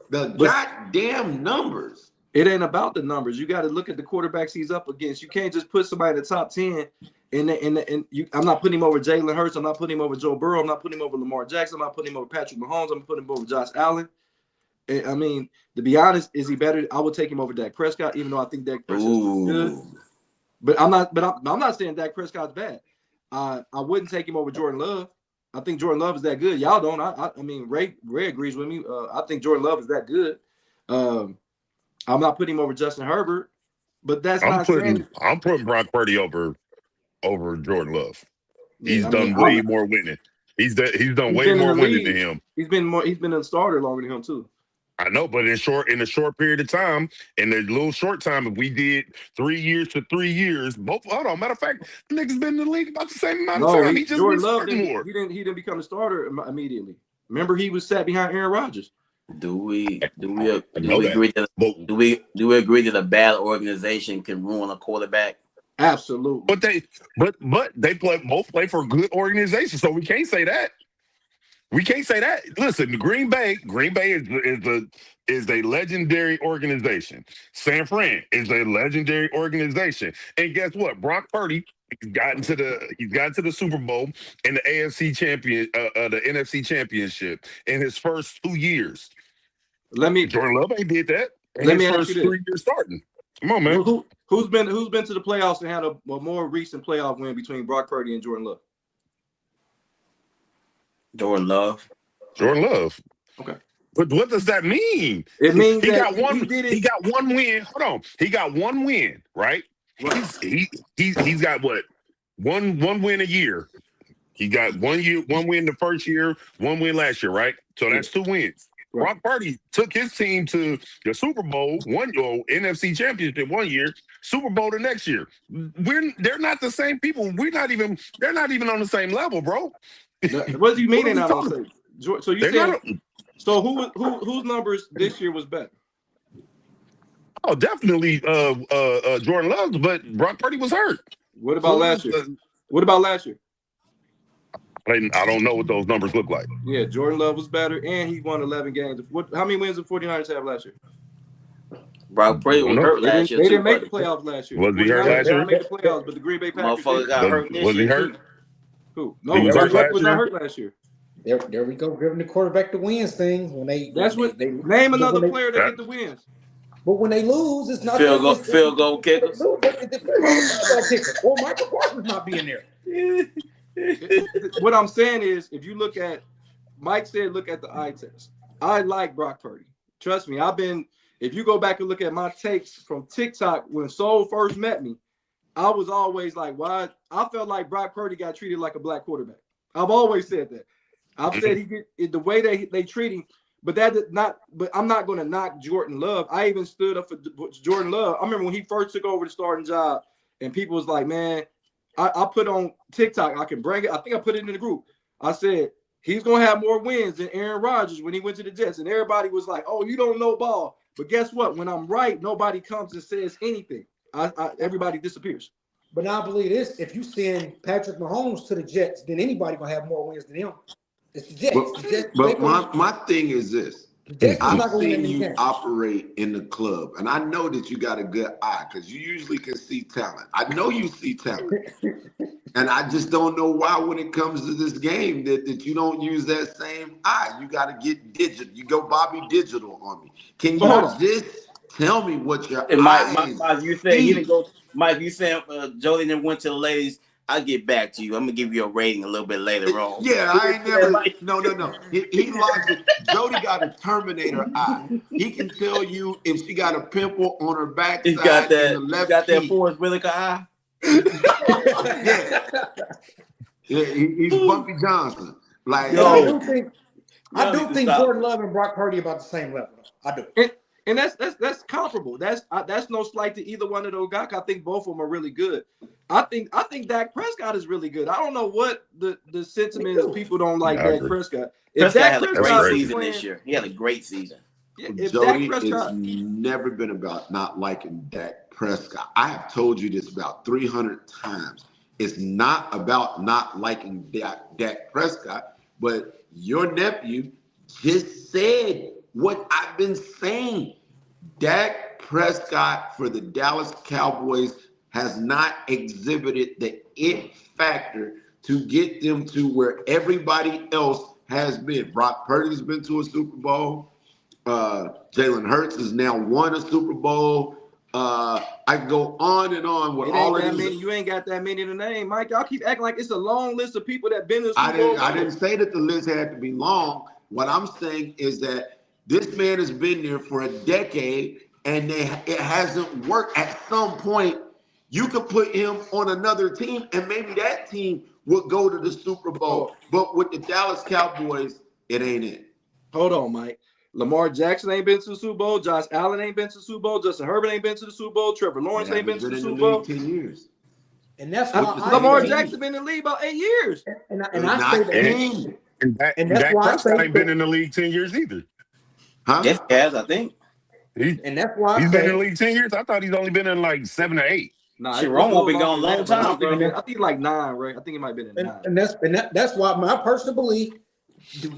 the goddamn numbers? It ain't about the numbers. You got to look at the quarterbacks he's up against. You can't just put somebody in the top 10 I'm not putting him over Jalen Hurts. I'm not putting him over Joe Burrow. I'm not putting him over Lamar Jackson. I'm not putting him over Patrick Mahomes. I'm putting him over Josh Allen. I mean, to be honest, is he better? I would take him over Dak Prescott, even though I think Dak Prescott is good. But I'm not saying Dak Prescott's bad. I wouldn't take him over Jordan Love. I think Jordan Love is that good. Y'all don't. I mean, Ray agrees with me. I think Jordan Love is that good. I'm not putting him over Justin Herbert, but I'm putting Brock Purdy over Jordan Love. He's done way more winning. He's done way more winning than him. He's been a starter longer than him too. I know, but in a short period of time, in a little short time, if we did 3 years to 3 years, matter of fact, the nigga's been in the league about the same amount of time. He just Jordan Love more. He didn't become a starter immediately. Remember, he was sat behind Aaron Rodgers. Do we agree that a bad organization can ruin a quarterback? Absolutely. But they both play for good organizations, so we can't say that. We can't say that. Listen, Green Bay is a legendary organization. San Fran is a legendary organization. And guess what? Brock Purdy he's gotten to the Super Bowl and the NFC Championship in his first 2 years. Jordan Love ain't did that. Let me ask you this. 3 years starting. Come on, man. Who's been to the playoffs and had a more recent playoff win between Brock Purdy and Jordan Love? Jordan Love. Okay. But what does that mean? It means he got one win. Hold on. He got one win, right? He's got what? One win a year. He got one win the first year, one win last year, right? So that's 2 wins. Right. Brock Purdy took his team to the Super Bowl NFC Championship 1 year, Super Bowl the next year. They're not the same people. They're not even on the same level, bro. What do you mean they're not on the same? So you saying so whose numbers this year was better? Oh, definitely Jordan Love, but Brock Purdy was hurt. What about last year? I don't know what those numbers look like. Yeah, Jordan Love was better, and he won 11 games. How many wins did 49ers have last year? Brock Purdy was hurt last year. They didn't make the playoffs last year. Was he hurt last year? They didn't make the playoffs, but the Green Bay Packers motherfucker got hurt this year. Was he hurt? Who? No, he was not hurt last year. There we go, giving the quarterback the wins thing. When they name another player that get the wins. But when they lose, it's not field goal kickers. Or Michael Parsons not being there. What I'm saying is, if you look at Mike said, look at the eye test. I like Brock Purdy. Trust me, if you go back and look at my takes from TikTok when Soul first met me, I was always like, why? I felt like Brock Purdy got treated like a black quarterback. I've always said that. I've said the way they treat him, but I'm not going to knock Jordan Love. I even stood up for Jordan Love. I remember when he first took over the starting job, and people was like, man, I put on TikTok, I can bring it. I think I put it in the group. I said, he's going to have more wins than Aaron Rodgers when he went to the Jets. And everybody was like, oh, you don't know ball. But guess what? When I'm right, nobody comes and says anything. Everybody disappears. But now I believe this. If you send Patrick Mahomes to the Jets, then anybody going to have more wins than him. It's the Jets. But my thing is this. Texans I've not going to win seen any you game. operate in the club, and I know that you got a good eye because you usually can see talent. I know you see talent, and I just don't know why when it comes to this game that you don't use that same eye. You got to get digital. You go Bobby Digital on me. Can you Hold on. just tell me what your And eyes Mike, you said he see? didn't go. Mike, you said Jody didn't went to the ladies. I'll get back to you. I'm gonna give you a rating a little bit later on. Yeah, I ain't never. No. He lost it. Jody got a Terminator eye. He can tell you if she got a pimple on her He's got backside in the that. He's left got that cheek. Forrest Whitaker eye. Yeah, he's Bumpy Johnson. Like, And I do think Y'all need to think stop. Jordan Love and Brock Purdy about the same level. I do. And that's comparable. That's no slight to either one of those guys. I think both of them are really good. I think Dak Prescott is really good. I don't know what the sentiment is. People don't like I Dak agree. Prescott. Prescott had a Prescott great was season playing- this year. He had a great season. Yeah, if Jody, Dak Prescott, it's never been about not liking Dak Prescott. I have told you this about 300 times. It's not about not liking Dak Prescott, but your nephew just said what I've been saying. Dak Prescott for the Dallas Cowboys has not exhibited the it factor to get them to where everybody else has been. Brock Purdy's been to a Super Bowl. Jalen Hurts has now won a Super Bowl. I can go on and on with it all ain't of that these. many. You ain't got that many to name, Mike. Y'all keep acting like it's a long list of people that been in the Super I Bowl. didn't say that the list had to be long. What I'm saying is that this man has been there for a decade, and it hasn't worked. At some point, you could put him on another team, and maybe that team would go to the Super Bowl. But with the Dallas Cowboys, it ain't it. Hold on, Mike. Lamar Jackson ain't been to the Super Bowl. Josh Allen ain't been to the Super Bowl. Justin Herbert ain't been to the Super Bowl. Trevor Lawrence ain't been to the in Super the Bowl. league 10 years. And that's why Lamar say, Jackson been in the league about 8 years. and I Not say that. 10. And And that's Dak why I Prescott say ain't been in the league 10 years either. Huh? Yes, he has, I think. And that's why I He's say been in the league 10 years. I thought he's only been in like 7 or 8. Nah, Sharon will be gone a long longer than that, time, but bro. I think like 9, right? I think it might have been in 9. and that's why my personal belief,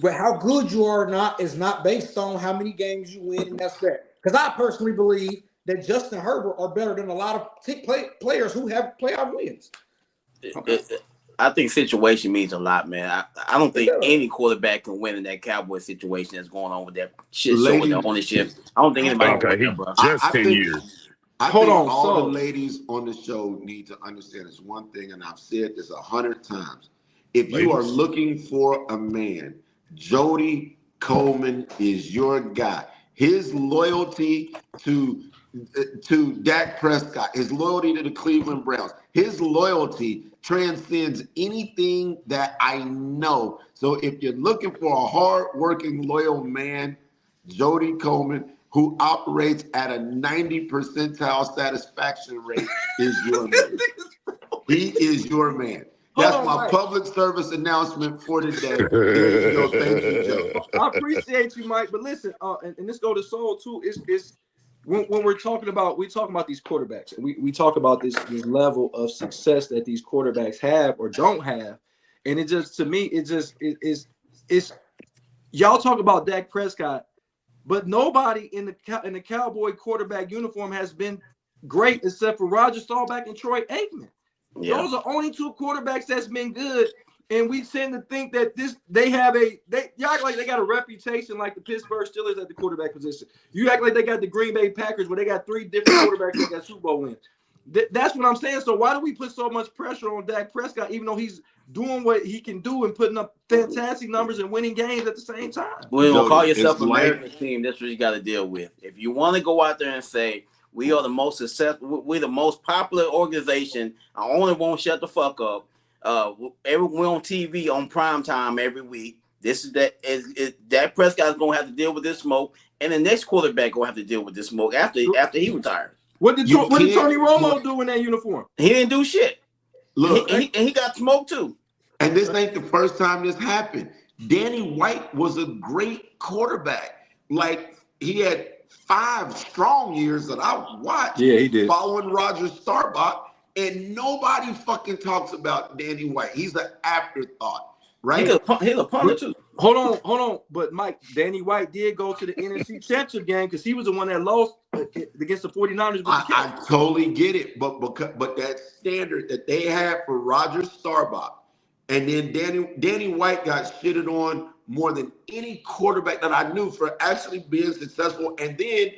how good you are or not, is not based on how many games you win, and that's that. Because I personally believe that Justin Herbert are better than a lot of players who have playoff wins. I think situation means a lot, man. I don't think any quarterback can win in that Cowboy situation that's going on with that shit show with the ownership. I don't think anybody can win that, bro. Just I 10 think- years. I Hold think on, all so- the ladies on the show need to understand this one thing, and I've said this 100 times. If you are Ladies. looking for a man, Jody Coleman is your guy. His loyalty to Dak Prescott, his loyalty to the Cleveland Browns, his loyalty transcends anything that I know. So if you're looking for a hard-working, loyal man, Jody Coleman, who operates at a 90 percentile satisfaction rate, is your man. He is your man. That's Hold on, my Mike. public service announcement for today. There you go. Thank you, Joe. I appreciate you, Mike. But listen, and this go to Soul too. Is when we're talking about these quarterbacks, and we talk about this level of success that these quarterbacks have or don't have, and it just, to me, it's y'all talk about Dak Prescott, but nobody in the Cowboy quarterback uniform has been great except for Roger Staubach and Troy Aikman. Yeah. Those are only 2 quarterbacks that's been good. And we tend to think that they act like they got a reputation like the Pittsburgh Steelers at the quarterback position. You act like they got the Green Bay Packers where they got 3 different quarterbacks that got Super Bowl wins. That's what I'm saying. So why do we put so much pressure on Dak Prescott, even though he's doing what he can do and putting up fantastic numbers and winning games at the same time? Well, you Jody, call yourself it's an like- American team. That's what you got to deal with. If you want to go out there and say we are the most successful, we're the most popular organization, I only won't shut the fuck up. We're on TV on prime time every week. This is Dak Prescott's gonna have to deal with this smoke, and the next quarterback gonna have to deal with this smoke after he retires. What did Tony Romo do in that uniform? He didn't do shit. Look, He got smoked too. and this ain't the first time this happened. Danny White was a great quarterback. Like, he had 5 strong years that I watched. Yeah, he did. Following Roger Staubach, and nobody fucking talks about Danny White. He's an afterthought. right? He's a punter too. Hold on. But Mike, Danny White did go to the NFC Championship game because he was the one that lost against the 49ers. I totally get it, but that standard that they had for Roger Staubach, and then Danny White got shitted on more than any quarterback that I knew for actually being successful, and then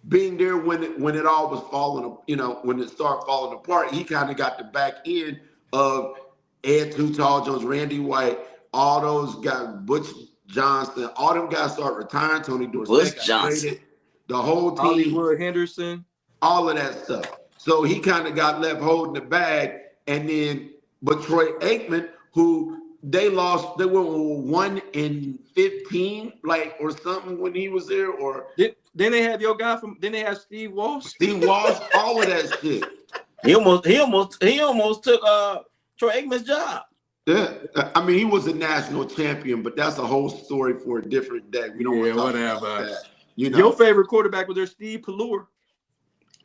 being there when it all was falling, when it started falling apart. He kind of got the back end of Ed Too Tall Jones, Randy White, all those guys, Butch Johnson, all them guys start retiring. Tony Dorsett got traded, the whole team, Hollywood Henderson, all of that stuff. So he kind of got left holding the bag, and then but Troy Aikman, who they lost, they were 1-15, or something when he was there, or then they have your guy then they have Steve Walsh, all of that shit. He almost took Troy Aikman's job. Yeah, I mean, he was a national champion, but that's a whole story for a different day. We don't want to talk about that. Your favorite quarterback was there, Steve Pellure.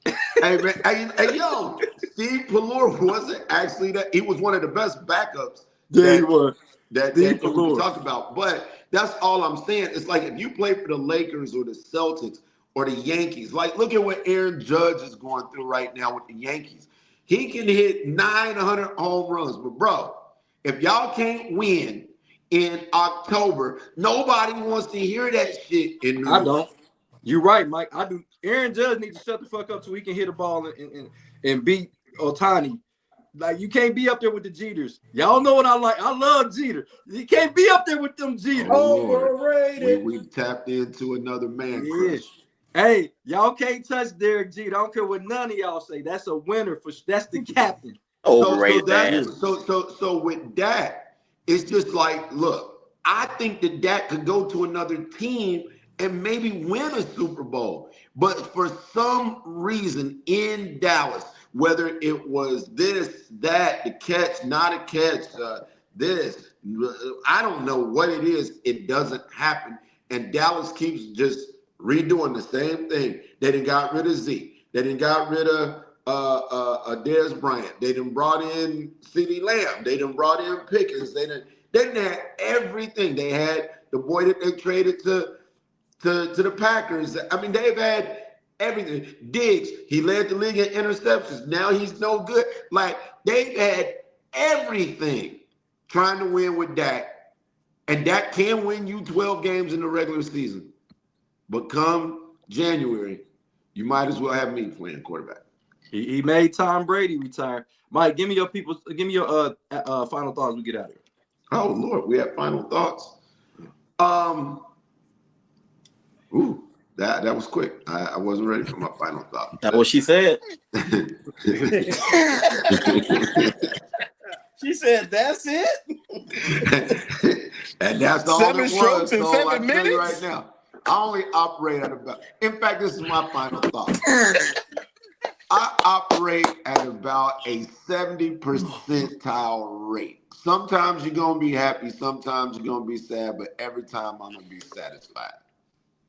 Hey, man, hey, yo, Steve Pellure wasn't actually that. He was one of the best backups. Yeah, he was. That we talk about. But that's all I'm saying. It's like if you play for the Lakers or the Celtics or the Yankees, look at what Aaron Judge is going through right now with the Yankees. He can hit 900 home runs, but bro, if y'all can't win in October, nobody wants to hear that shit in New York. I don't. You're right, Mike. I do. Aaron Judge needs to shut the fuck up so he can hit a ball and beat Ohtani. You can't be up there with the Jeters. Y'all know what I like. I love Jeter. You can't be up there with them Jeters. Overrated. We tapped into another man crush. Hey, y'all can't touch Derek Jeter. I don't care what none of y'all say. That's a winner. That's the captain. Overrated. So with Dak, it's just look, I think that Dak could go to another team and maybe win a Super Bowl. But for some reason in Dallas, whether it was this, that, the catch, not a catch, I don't know what it is. It doesn't happen. And Dallas keeps just redoing the same thing. They done got rid of Zeke. They done got rid of Dez Bryant. They done brought in CeeDee Lamb. They done brought in Pickens. They done had everything. They had the boy that they traded to the Packers. I mean, they've had everything. Diggs, he led the league in interceptions. Now he's no good. They've had everything trying to win with Dak. And Dak can win you 12 games in the regular season. But come January, you might as well have me playing quarterback. He made Tom Brady retire. Mike, give me your final thoughts. We get out of here. Oh Lord, we have final thoughts. That was quick. I wasn't ready for my final thought. That's what she said. She said, "That's it." And that's all 7 it strokes was. in So 7 I tell minutes. you right now, I only operate at about. In fact, this is my final thought. I operate at about a 70 percentile rate. Sometimes you're gonna be happy, sometimes you're gonna be sad, but every time I'm gonna be satisfied.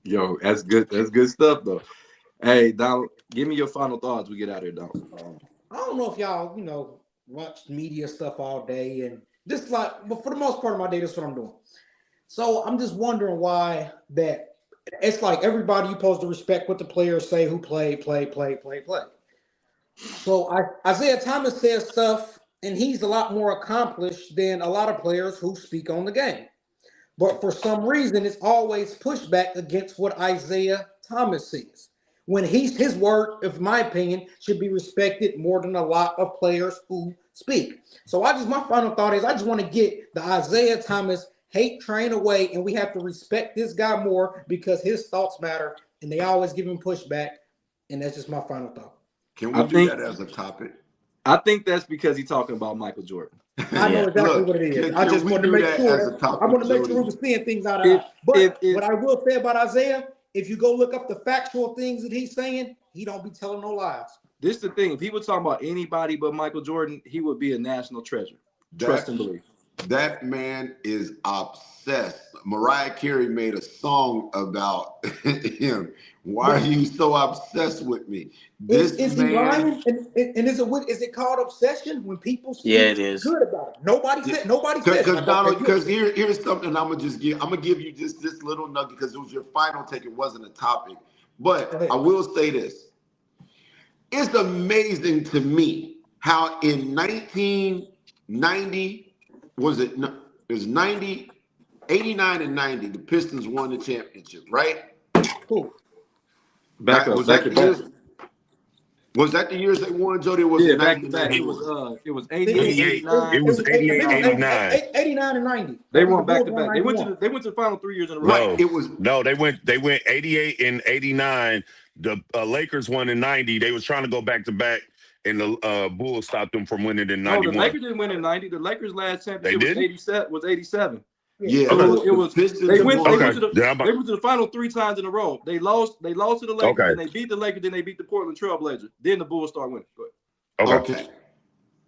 Yo, that's good. That's good stuff, though. Hey, Donald, give me your final thoughts. We get out of here, Donald. I don't know if y'all, watch media stuff all day and just but for the most part of my day, that's what I'm doing. So I'm just wondering why that it's like everybody you're supposed to respect what the players say who play. So Isaiah Thomas says stuff, and he's a lot more accomplished than a lot of players who speak on the game. But for some reason, it's always pushback against what Isaiah Thomas says. When his word, in my opinion, should be respected more than a lot of players who speak. So my final thought is I just want to get the Isaiah Thomas hate train away, and we have to respect this guy more because his thoughts matter, and they always give him pushback, and that's just my final thought. Can we do that as a topic? I think that's because he's talking about Michael Jordan. I know exactly what it is. I just want to make sure. I want to make sure we're seeing things out of eye. But what I will say about Isaiah, if you go look up the factual things that he's saying, he don't be telling no lies. This is the thing. If he was talking about anybody but Michael Jordan, he would be a national treasure. Trust and believe. That man is obsessed. Mariah Carey made a song about him. Why are you so obsessed with me? This Is man, he lying? And is it called obsession when people speak Yeah, it is. good about it? Nobody said. because Donald, because here's something I'm gonna give you just this little nugget because it was your final take. It wasn't a topic, but I will say this: it's amazing to me how in 1990 was it? No, it was 90, 89 and 90. The Pistons won the championship, right? Cool. Back Was to that back. Was that the years they won, Jody? Or was Yeah, it back to 90 back. and It 91? was 88, 89. It was 88, 89. 89 and 90. They won back to Bulls won back. They went to 91. the final 3 years in a row. Right. It was They went 88 and 89. The Lakers won in 90. They was trying to go back to back, and the Bulls stopped them from winning in No, 91. the Lakers didn't win in 90. The Lakers' last championship They was didn't? 87. yeah. So it was Pistons they and went Bulls. to the final 3 times in a row. They lost to the Lakers, then they beat the Lakers, then they beat the Portland Trailblazers. Then the Bulls start winning. Go ahead. Okay.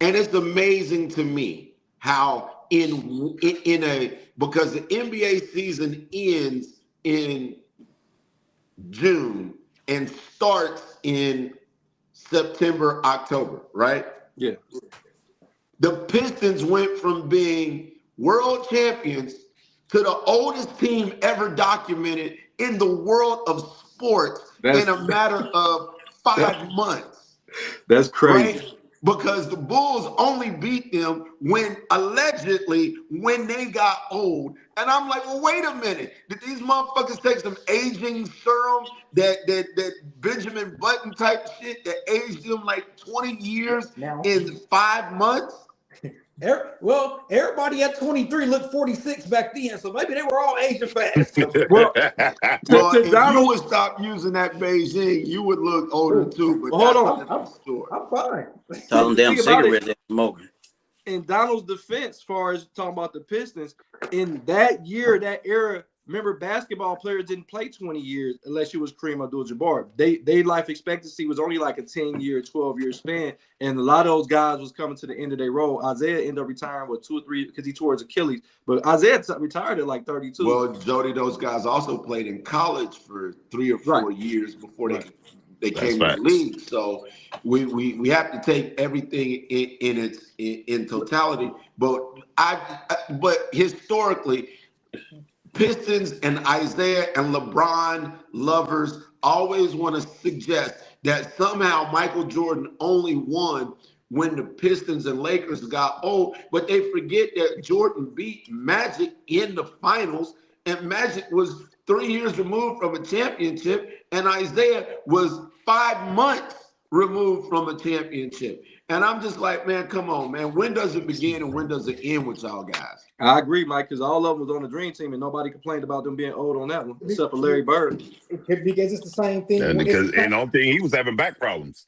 And it's amazing to me how because the NBA season ends in June and starts in September, October, right? Yeah. The Pistons went from being world champions to the oldest team ever documented in the world of sports in a matter of 5 months. That's crazy. Right? Because the Bulls only beat them when they got old. And I'm like, well, wait a minute. Did these motherfuckers take some aging serum, that Benjamin Button type shit that aged them like 20 years in 5 months? Well, everybody at 23 looked 46 back then, so maybe they were all aging fast. Well, if you would stop using that Beijing, you would look older too. But hold on, I'm fine. Tell them damn cigarettes they're smoking. In Donald's defense, as far as talking about the Pistons, in that year, that era, remember basketball players didn't play 20 years unless you was Kareem Abdul-Jabbar. They life expectancy was only like a 10-year, 12-year span, and a lot of those guys was coming to the end of their role. Isaiah ended up retiring with 2 or 3 because he tore his Achilles, but Isaiah retired at like 32. Well, Jody, those guys also played in college for 3 or 4 years before they came to the league. So we have to take everything in totality. But but historically, Pistons and Isaiah and LeBron lovers always want to suggest that somehow Michael Jordan only won when the Pistons and Lakers got old, but they forget that Jordan beat Magic in the finals, and Magic was 3 years removed from a championship, and Isaiah was 5 months removed from a championship. And I'm just like, man, come on, man. When does it begin and when does it end with y'all guys? I agree, Mike, because all of them was on the Dream Team and nobody complained about them being old on that one, except for Larry Bird. Because it's the same thing. And the only thing, he was having back problems.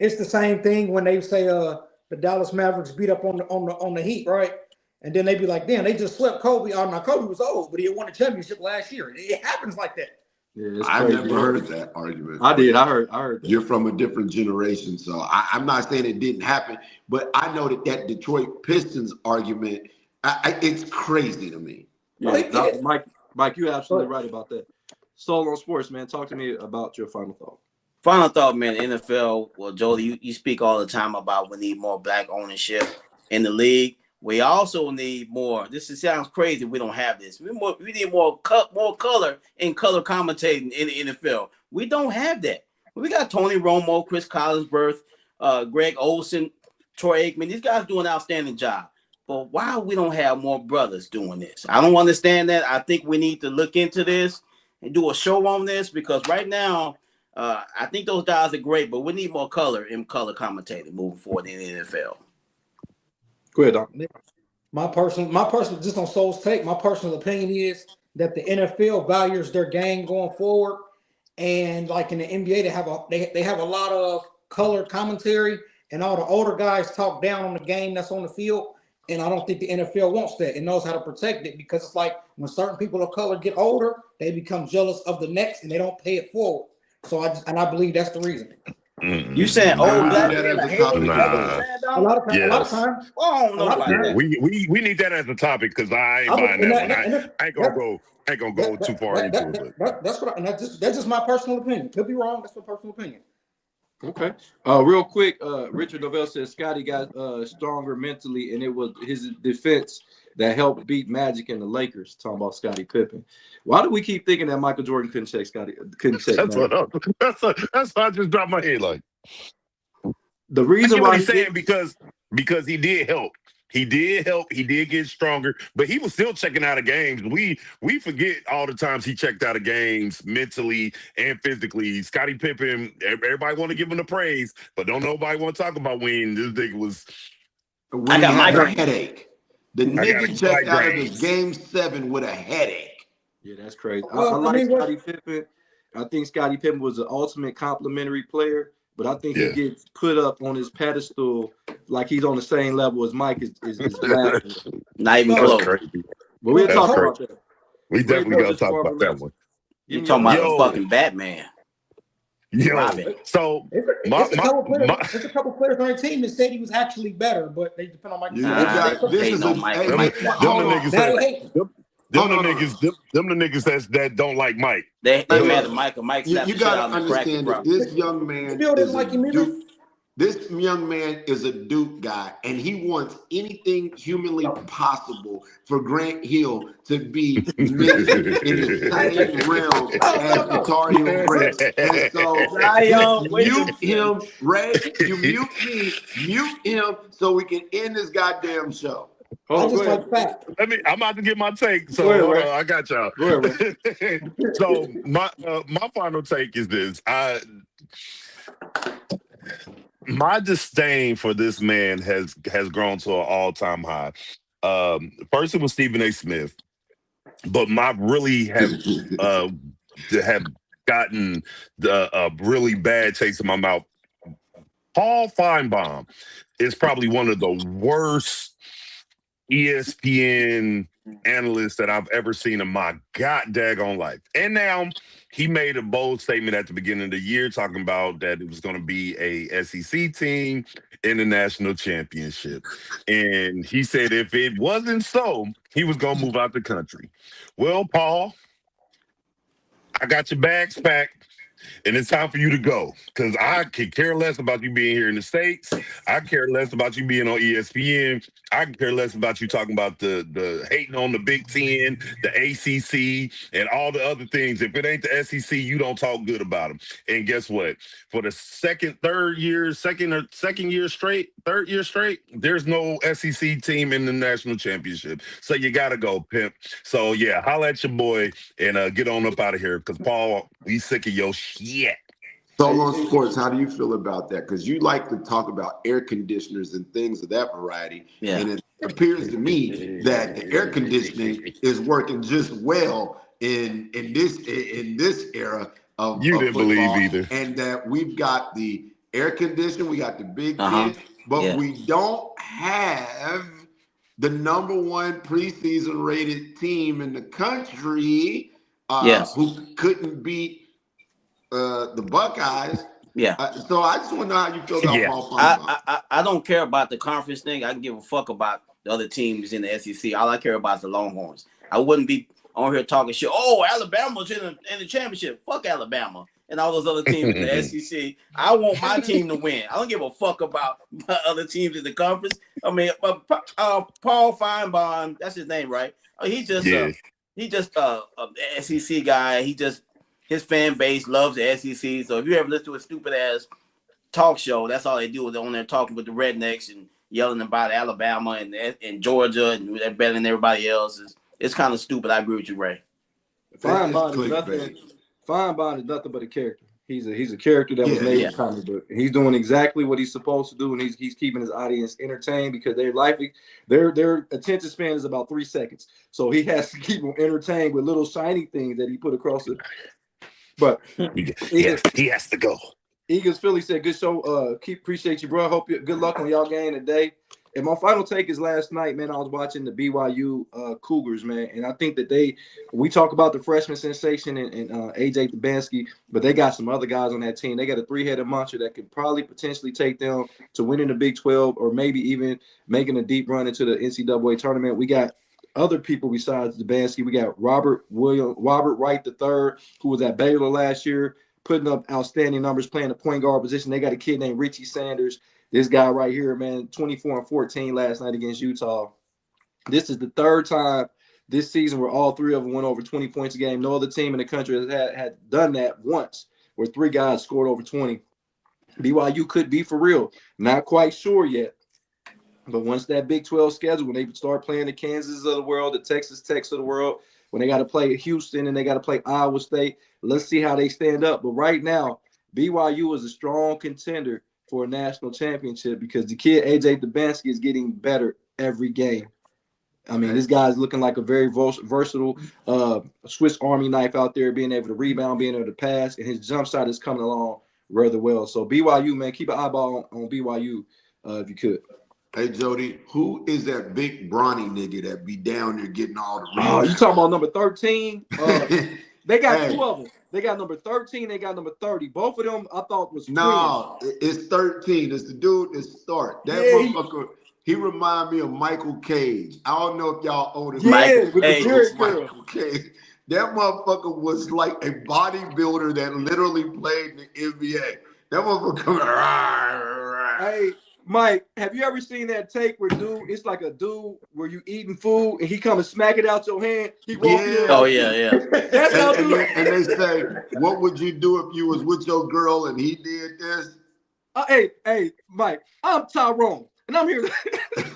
It's the same thing when they say the Dallas Mavericks beat up on the Heat, right? And then they be like, damn, they just swept Kobe. Now Kobe was old, but he won a championship last year. It happens like that. Yeah, I've never heard that argument. I did. I heard that. You're from a different generation, so I'm not saying it didn't happen, but I know that Detroit Pistons argument, it's crazy to me. Yeah, Mike, you're absolutely right about that. Soul on Sports, man. Talk to me about your final thought. Final thought, man. NFL. Well, Jody, you speak all the time about we need more black ownership in the league. We also need more. Sounds crazy. We don't have this. We need more color in color commentating in the NFL. We don't have that. We got Tony Romo, Chris Collinsworth, Greg Olson, Troy Aikman. These guys do an outstanding job. But why we don't have more brothers doing this? I don't understand that. I think we need to look into this and do a show on this because right now, I think those guys are great, but we need more color in color commentating moving forward in the NFL. Go ahead, Doc. My personal, just on Soul's take, my personal opinion is that the NFL values their game going forward, and like in the NBA, they have a lot of color commentary, and all the older guys talk down on the game that's on the field. And I don't think the NFL wants that. It knows how to protect it because it's like when certain people of color get older, they become jealous of the next and they don't pay it forward. So I believe that's the reason. You saying old black that men as are a haters? topic. Is that what Nah. you saying, A Dom? lot of times, Yes. I don't know a lot of about Yeah, that. we need that as a topic because I ain't buying that one. I ain't gonna go too far into it. But that's what, and that's just my personal opinion. Could be wrong. That's my personal opinion. Okay. Real quick, Richard Novell says Scotty got stronger mentally, and it was his defense that helped beat Magic and the Lakers. Talking about Scottie Pippen. Why do we keep thinking that Michael Jordan couldn't check that's Magic? that's why I just dropped my head like. The I reason get what why he's saying because he did help. He did help. He did get stronger, but he was still checking out of games. We forget all the times he checked out of games mentally and physically. Scottie Pippen, everybody want to give him the praise, but don't nobody want to talk about when this nigga was. When I got he had a migraine. headache. The I got nigga checked out of the migraines. game 7 with a headache. Yeah, that's crazy. Well, I like I mean, Scottie Pippen. I think Scottie Pippen was an ultimate complimentary player, but I think he gets put up on his pedestal like he's on the same level as Mike is blasphemous. Not even That's close. Crazy. But we'll That's talk crazy. about that. We Ray definitely got to Burgess, talk Barbara about that Lynch. one. You talking about Yo. a fucking Batman? Yo, Robin. so It's a couple players on their team that said he was actually better, but they depend on Mike. You Nah, got they this is know a Mike. hey, Mike hold them the on. niggas Now that they hate. them the niggas that don't like Mike. They Hey, mad at Mike. Mike slapped You the shit out got of to him and cracked the understand that problem. this young man Still didn't is like a him either. Duke. This young man is a Duke guy, and he wants anything humanly possible for Grant Hill to be mentioned in the same realm as the Tar Heel greats. And so Zion, just wait a mute minute. him, Ray. You mute me, mute him, so we can end this goddamn show. I Oh, just go like ahead. fact. I'm about to get my take. So Go ahead, hold Ray. on, I got y'all. Go ahead, Ray. So my final take is this: my disdain for this man has grown to an all-time high. First it was Stephen A. Smith, but my really have gotten a really bad taste in my mouth. Paul Feinbaum is probably one of the worst ESPN analysts that I've ever seen in my god daggone life. And now he made a bold statement at the beginning of the year talking about that it was going to be a SEC team in the national championship. And he said if it wasn't so, he was going to move out the country. Well, Paul, I got your bags packed. And it's time for you to go because I could care less about you being here in the States. I care less about you being on ESPN. I care less about you talking about the hating on the Big Ten, the ACC, and all the other things. If it ain't the SEC, you don't talk good about them. And guess what? For the third year straight, there's no SEC team in the national championship. So you got to go, pimp. So yeah, holla at your boy and get on up out of here because Paul, we sick of your shit. Solo Sports, how do you feel about that? Because you like to talk about air conditioners and things of that variety. Yeah. And it appears to me that the air conditioning is working just well in this era of You didn't football, believe either. and that we've got the air conditioning, we got the Big Uh-huh. Ten, but Yeah. we don't have the #1 preseason rated team in the country Yes. who couldn't beat the Buckeyes. Yeah. So I just want to know how you feel about Yeah. Paul Feinbaum. I don't care about the conference thing. I can give a fuck about the other teams in the SEC. All I care about is the Longhorns. I wouldn't be on here talking shit. Oh, Alabama's in the championship. Fuck Alabama and all those other teams in the SEC. I want my team to win. I don't give a fuck about other teams in the conference. I mean, Paul Feinbaum, that's his name, right? He's just a SEC guy. His fan base loves the SEC. So if you ever listen to a stupid ass talk show, that's all they do is on there talking with the rednecks and yelling about Alabama and Georgia and they're better than everybody else. It's kind of stupid. I agree with you, Ray. Feinbaum is nothing but a character. He's a character that was made in comic book. He's doing exactly what he's supposed to do, and he's keeping his audience entertained because their attention span is about 3 seconds. So he has to keep them entertained with little shiny things that he put across it. But he has to go. Eagles Philly said, "Good show. Appreciate you, bro. Good luck on y'all game today." And my final take is last night, man, I was watching the BYU Cougars, man, and I think that we talk about the freshman sensation and AJ Tabansky, but they got some other guys on that team. They got a three-headed monster that could probably potentially take them to winning the Big 12 or maybe even making a deep run into the NCAA tournament. We got other people besides Tabansky. We got Robert Wright III, who was at Baylor last year, putting up outstanding numbers, playing the point guard position. They got a kid named Richie Sanders. This guy right here, man, 24-14 last night against Utah. This is the third time this season where all three of them went over 20 points a game. No other team in the country has had done that once, where three guys scored over 20. BYU could be for real. Not quite sure yet. But once that Big 12 schedule, when they start playing the Kansas of the world, the Texas Techs of the world, when they got to play Houston and they got to play Iowa State, let's see how they stand up. But right now, BYU is a strong contender for a national championship because the kid AJ Tabansky is getting better every game. I mean, this guy's looking like a very versatile Swiss Army knife out there, being able to rebound, being able to pass, and his jump shot is coming along rather well. So BYU, man, keep an eyeball on BYU if you could. Hey, Jody, who is that big brawny nigga that be down there getting all the Oh, rebounds? you talking about number 13? They got Hey. two of them. They got number 13. They got number 30. Both of them I thought was No, it's 13. It's the dude that start. That motherfucker, he remind me of Michael Cage. I don't know if y'all own it. with the Cage. Jerry curl. Michael Cage. That motherfucker was like a bodybuilder that literally played in the NBA. That motherfucker coming. Hey, Mike, have you ever seen that take where it's like a dude where you eating food and he come and smack it out your hand? He walk in. Oh yeah. That's how and they say, what would you do if you was with your girl and he did this? Hey, Mike, I'm Tyrone, and I'm here.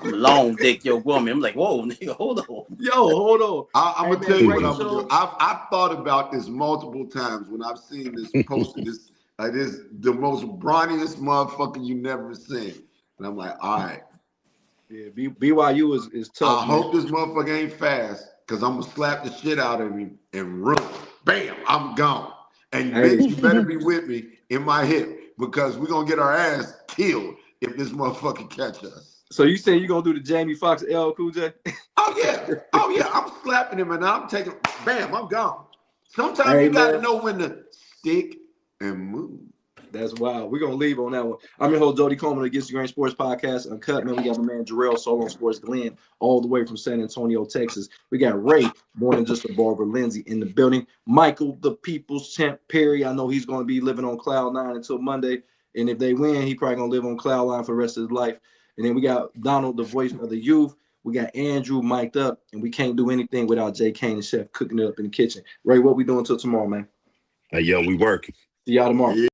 Long dick, your woman. I'm like, whoa, nigga, hold on. Yo, hold on. I'm gonna tell you what I'm show. gonna do. I've thought about this multiple times when I've seen this posted. This the most brawniest motherfucker you never seen. And I'm like, all right. Yeah, BYU is tough. I hope this motherfucker ain't fast, because I'm gonna slap the shit out of him and run. Bam, I'm gone. And bitch, you better be with me in my hip, because we're gonna get our ass killed if this motherfucker catch us. So you saying you're gonna do the Jamie Foxx L Cool J? Oh yeah, I'm slapping him and I'm taking, bam, I'm gone. Sometimes you gotta know when to stick and move. That's wild. We're gonna leave on that one. I'm your host, Jody Coleman, Against the Grain Sports Podcast, Uncut. Man, we got my man Jarrell Solo on Sports Glenn, all the way from San Antonio, Texas. We got Ray, more than just a barber, Lindsay in the building. Michael, the People's Champ Perry. I know he's gonna be living on cloud 9 until Monday, and if they win, he probably gonna live on cloud 9 for the rest of his life. And then we got Donald, the voice of the youth. We got Andrew mic'd up, and we can't do anything without Jay Kane and Chef cooking it up in the kitchen. Ray, what we doing till tomorrow, man? Hey, yo, we working. See y'all tomorrow. Yeah.